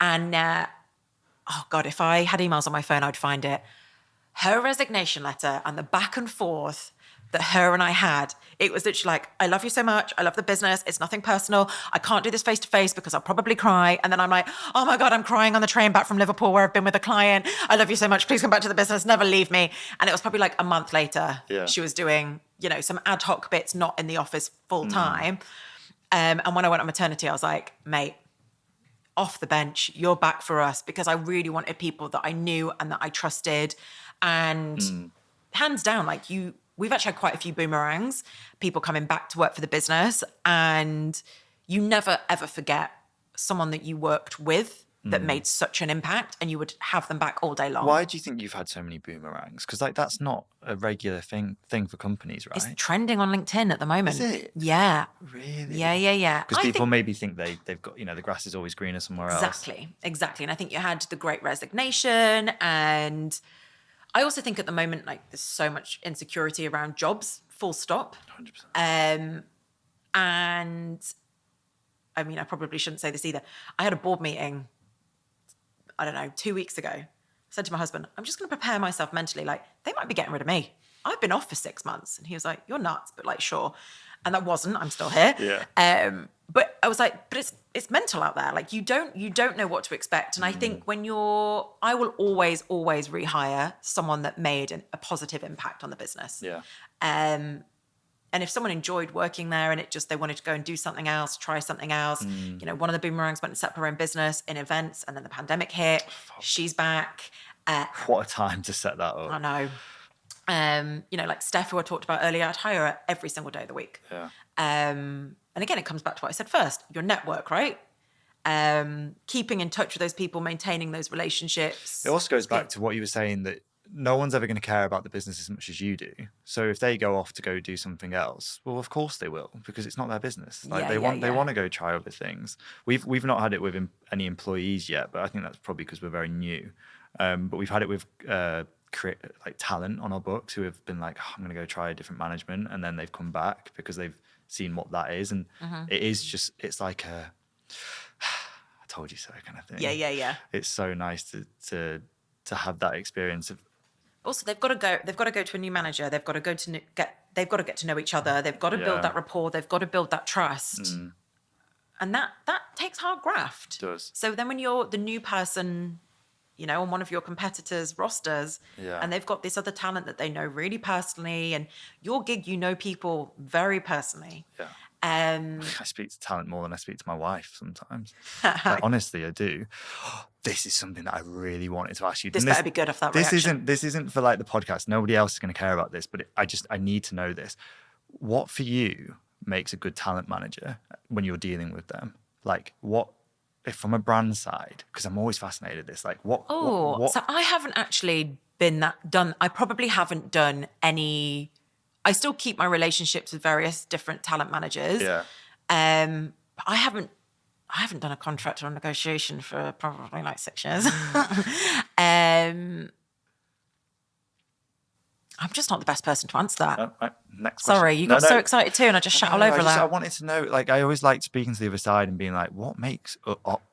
And oh God, if I had emails on my phone, I'd find it. Her resignation letter and the back and forth that her and I had, it was literally I love you so much. I love the business. It's nothing personal. I can't do this face to face because I'll probably cry. And then I'm like, oh my God, I'm crying on the train back from Liverpool where I've been with a client. I love you so much. Please come back to the business. Never leave me. And it was probably a month later. She was doing, some ad hoc bits, not in the office full time. And when I went on maternity, I was like, mate, off the bench, you're back for us, because I really wanted people that I knew and that I trusted. And hands down, we've actually had quite a few boomerangs, people coming back to work for the business, and you never ever forget someone that you worked with that made such an impact, and you would have them back all day long. Why do you think you've had so many boomerangs? Because that's not a regular thing for companies, right? It's trending on LinkedIn at the moment. Is it? Yeah. Really? Yeah. Because people maybe think they've got, the grass is always greener somewhere else. Exactly. And I think you had the Great Resignation, and I also think at the moment, there's so much insecurity around jobs, full stop. 100%. And I mean, I probably shouldn't say this either. I had a board meeting, 2 weeks ago. I said to my husband, I'm just going to prepare myself mentally. They might be getting rid of me. I've been off for 6 months. And he was like, you're nuts, but sure. And that wasn't, I'm still here. Yeah. But I was like, but it's mental out there. You don't know what to expect. And I think I will always rehire someone that made a positive impact on the business. Yeah. And if someone enjoyed working there and they wanted to go and do something else, try something else, one of the boomerangs went and set up her own business in events, and then the pandemic hit. She's back. What a time to set that up. I know. Steph, who I talked about earlier, I'd hire her every single day of the week. Yeah. And again, it comes back to what I said first, your network, right? Keeping in touch with those people, maintaining those relationships. It also goes back to what you were saying, that no one's ever going to care about the business as much as you do. So if they go off to go do something else, well, of course they will, because it's not their business. They want to go try other things. We've not had it with any employees yet, but I think that's probably because we're very new. But we've had it with talent on our books who have been like, I'm going to go try a different management, and then they've come back because they've seen what that is, and it is just, it's like a I told you so kind of thing. Yeah. It's so nice to to have that experience of. Also, they've got to go to a new manager. They've got to get to know each other. They've got to build that rapport. They've got to build that trust. And that takes hard graft. It does. So then when you're the new person, on one of your competitors' rosters, and they've got this other talent that they know really personally, and your gig, people very personally. Yeah. I speak to talent more than I speak to my wife sometimes. Honestly, I do. This is something that I really wanted to ask you. This better be good off that reaction. This isn't for like the podcast. Nobody else is going to care about this, but I need to know this. What for you makes a good talent manager when you're dealing with them? Like what, if from a brand side, because I'm always fascinated with this, like what? So I haven't actually done. I probably haven't done any. I still keep my relationships with various different talent managers. Yeah. I haven't done a contract or a negotiation for probably like 6 years. I'm just not the best person to answer that. Next question. Sorry, you got so excited too, and I just shut all over that. I wanted to know, like, I always like speaking to the other side and being like, what makes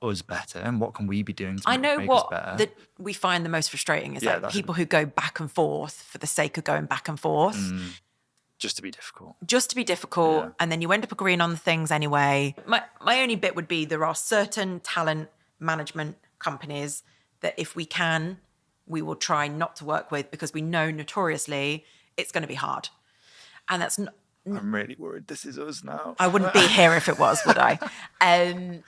us better, and what can we be doing to make us better? That we find the most frustrating is like people who go back and forth for the sake of going back and forth. Just to be difficult. Yeah. And then you end up agreeing on the things anyway. My only bit would be there are certain talent management companies that if we can, we will try not to work with because we know notoriously it's going to be hard. And that's not... I'm really worried this is us now. I wouldn't be here if it was, would I? And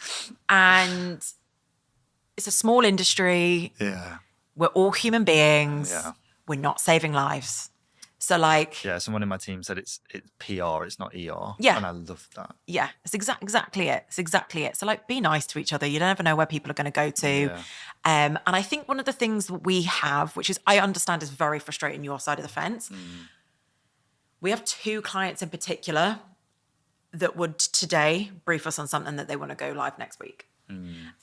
it's a small industry. Yeah. We're all human beings. Yeah. We're not saving lives. So like... Yeah, someone in my team said it's PR, it's not ER. Yeah. And I love that. Yeah, it's exactly it. It's exactly it. So like be nice to each other. You never know where people are going to go to. Yeah. And I think one of the things that we have, which is I understand is very frustrating your side of the fence. We have 2 clients in particular that would today brief us on something that they want to go live next week.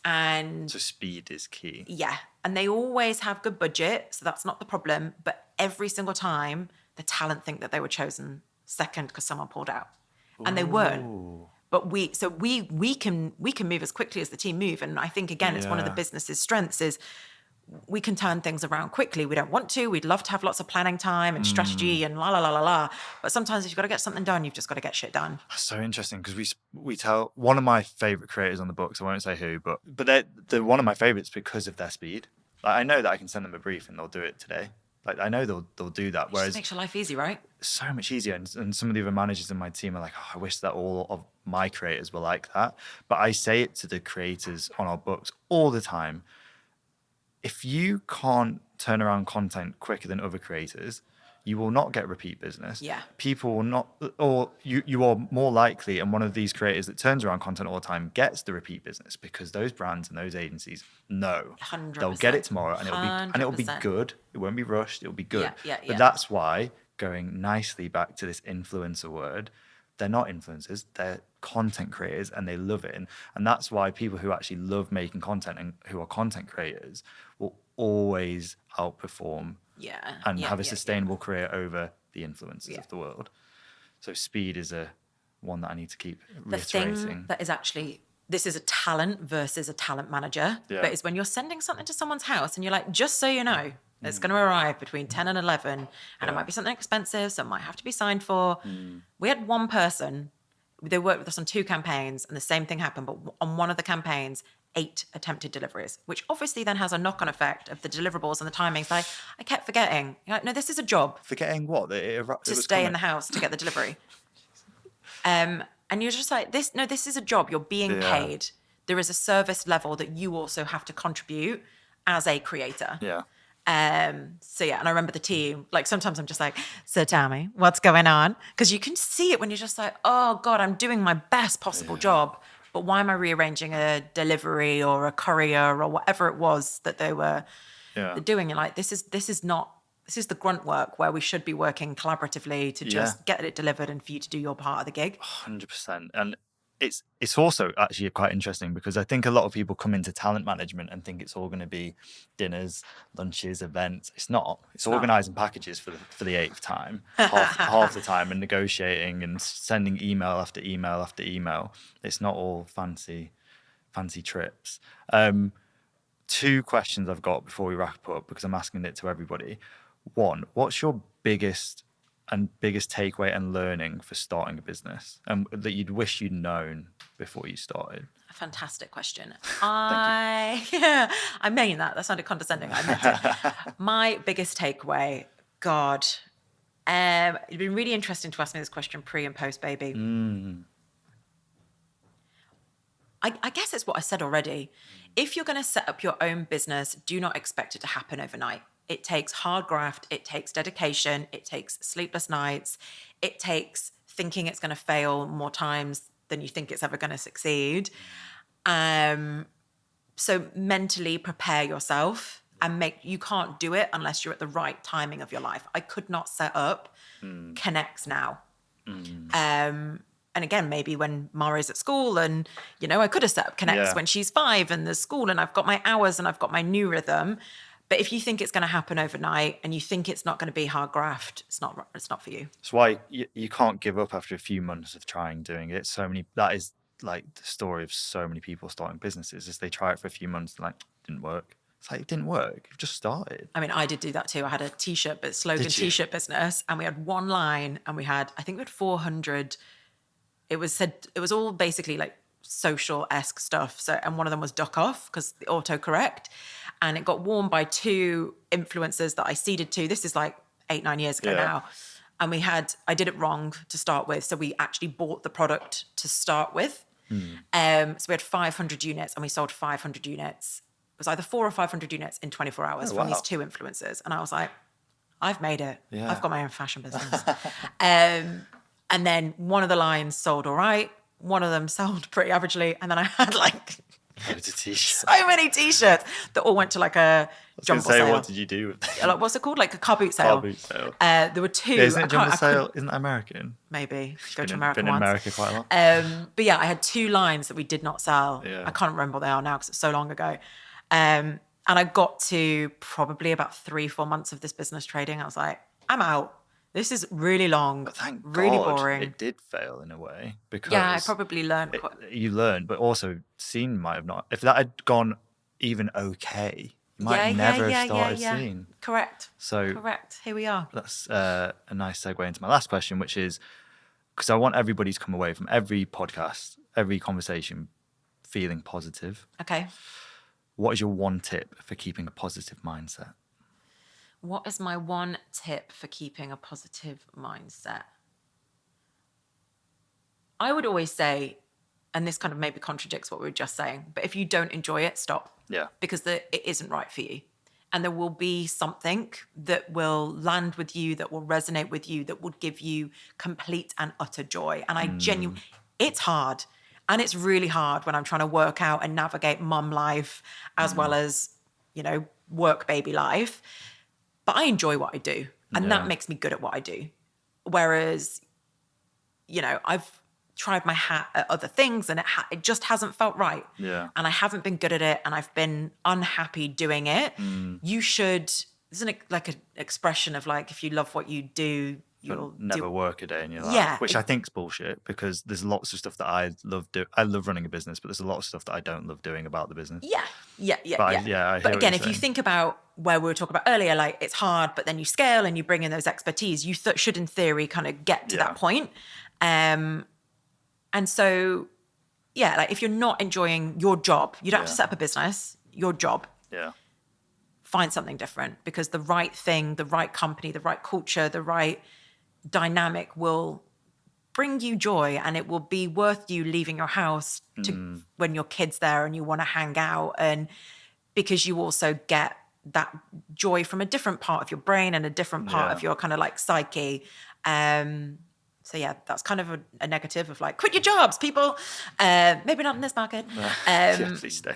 And so speed is key. Yeah. And they always have good budget. So that's not the problem. But every single time the talent think that they were chosen second because someone pulled out. And they weren't. But we can move as quickly as the team move. And I think, again, it's one of the business's strengths is we can turn things around quickly. We don't want to. We'd love to have lots of planning time and strategy and la, la, la, la, la. But sometimes if you've got to get something done, you've just got to get shit done. That's so interesting because we tell one of my favorite creators on the books, I won't say who, but they're one of my favorites because of their speed. Like, I know that I can send them a brief and they'll do it today. Like, I know they'll do that. Whereas it just makes your life easy, right? So much easier. And some of the other managers in my team are like, I wish that all of my creators were like that. But I say it to the creators on our books all the time. If you can't turn around content quicker than other creators, you will not get repeat business. Yeah. People will not, or you are more likely, and one of these creators that turns around content all the time gets the repeat business because those brands and those agencies know 100%. They'll get it tomorrow and it'll be good. It won't be rushed. It'll be good. Yeah. But that's why, going nicely back to this influencer word, they're not influencers, they're content creators and they love it. And that's why people who actually love making content and who are content creators will always outperform and have a sustainable career over the influencers of the world. So speed is one that I need to keep reiterating. The thing that is actually, this is a talent versus a talent manager, but it's when you're sending something to someone's house and you're like, just so you know, it's going to arrive between 10 and 11 and it might be something expensive, so it might have to be signed for. We had one person, they worked with us on 2 campaigns and the same thing happened, but on one of the campaigns, 8 attempted deliveries, which obviously then has a knock-on effect of the deliverables and the timings. Like, I kept forgetting. You're like, no, this is a job. Forgetting what? To stay in the house to get the delivery. And you're just like, this is a job. You're being paid. There is a service level that you also have to contribute as a creator. Yeah. And I remember the team, like sometimes I'm just like, so tell me what's going on? Because you can see it when you're just like, oh God, I'm doing my best possible job. But why am I rearranging a delivery or a courier or whatever it was that they were doing? You're like, this is the grunt work where we should be working collaboratively to just get it delivered and for you to do your part of the gig. 100%. And it's also actually quite interesting because I think a lot of people come into talent management and think it's all going to be dinners, lunches, events. It's not. It's organising packages for the 8th time, half the time, and negotiating and sending email after email after email. It's not all fancy trips. To 2 questions I've got before we wrap up, because I'm asking it to everybody. One, what's your biggest takeaway and learning for starting a business, and that you'd wish you'd known before you started? A fantastic question. I mean that sounded condescending. I meant it. My biggest takeaway, God, it'd been really interesting to ask me this question pre and post baby. I guess it's what I said already. If you're going to set up your own business, do not expect it to happen overnight. It takes hard graft. It takes dedication. It takes sleepless nights. It takes thinking it's going to fail more times than you think it's ever going to succeed. So mentally prepare yourself, and you can't do it unless you're at the right timing of your life. I could not set up Connects now. And again, maybe when Mara's at school, and, I could have set up Connects when she's 5 and there's school and I've got my hours and I've got my new rhythm. But if you think it's going to happen overnight and you think it's not going to be hard graft, it's not for you. That's why you can't give up after a few months of doing it. That is like the story of so many people starting businesses, is they try it for a few months and didn't work. It's like, it didn't work. You've just started. I mean, I did do that too. I had a slogan t-shirt business, and we had one line, and we had 400. It was all basically like social-esque stuff. So, and one of them was duck off, because the autocorrect, and it got worn by 2 influencers that I seeded to. This is like 8-9 years ago now. And I did it wrong to start with. So we actually bought the product to start with. So we had 500 units, and we sold 500 units. It was either 400 or 500 units in 24 hours from these 2 influencers. And I was like, I've made it. Yeah. I've got my own fashion business. And then one of the lines sold all right. One of them sold pretty averagely. And then I had so many t-shirts that all went to a jumbo sale. What did you do with them? What's it called? Like a car boot sale. There were 2. Yeah, isn't it jumbo sale? Isn't that American? Maybe. Go to America once. Been in America quite a lot. But yeah, I had 2 lines that we did not sell. Yeah. I can't remember what they are now because it's so long ago. And I got to probably about 3-4 months of this business trading. I was like, I'm out. This is really long, but thank really God boring. It did fail in a way, because I probably learned. You learned, but also Scene might have not. If that had gone even okay, you might never have started Scene. Correct. So correct. Here we are. That's a nice segue into my last question, which is, because I want everybody to come away from every podcast, every conversation, feeling positive. Okay. What is your one tip for keeping a positive mindset? What is my one tip for keeping a positive mindset? I would always say, and this kind of maybe contradicts what we were just saying, but if you don't enjoy it, stop. Yeah. Because it isn't right for you. And there will be something that will land with you, that will resonate with you, that will give you complete and utter joy. And I genuinely, it's hard. And it's really hard when I'm trying to work out and navigate mum life as well as, work baby life. But I enjoy what I do, and that makes me good at what I do. Whereas, I've tried my hat at other things, and it just hasn't felt right. Yeah. And I haven't been good at it, and I've been unhappy doing it. You should, isn't it like an expression of if you love what you do, you'll never work a day in your life. Yeah. Which I think is bullshit, because there's lots of stuff that I love I love running a business, but there's a lot of stuff that I don't love doing about the business. Yeah. But again, if you think about where we were talking about earlier, it's hard, but then you scale and you bring in those expertise, you should in theory kind of get to that point. And so, if you're not enjoying your job, you don't have to set up a business, your job. Yeah. Find something different, because the right thing, the right company, the right culture, the right dynamic will bring you joy, and it will be worth you leaving your house to when your kid's there and you want to hang out, and because you also get that joy from a different part of your brain and a different part of your kind of psyche. So that's kind of a negative of quit your jobs, people. Maybe not in this market. Please stay.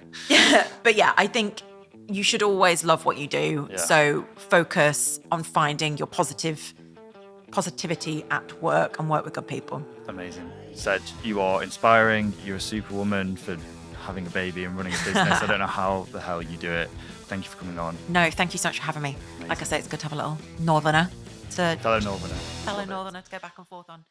But I think you should always love what you do. Yeah. So focus on finding your positivity at work and work with good people. Amazing. Sedge, you are inspiring. You're a superwoman for having a baby and running a business. I don't know how the hell you do it. Thank you for coming on. No, thank you so much for having me. Amazing. Like I say, it's good to have a little northerner fellow northerner to go back and forth on.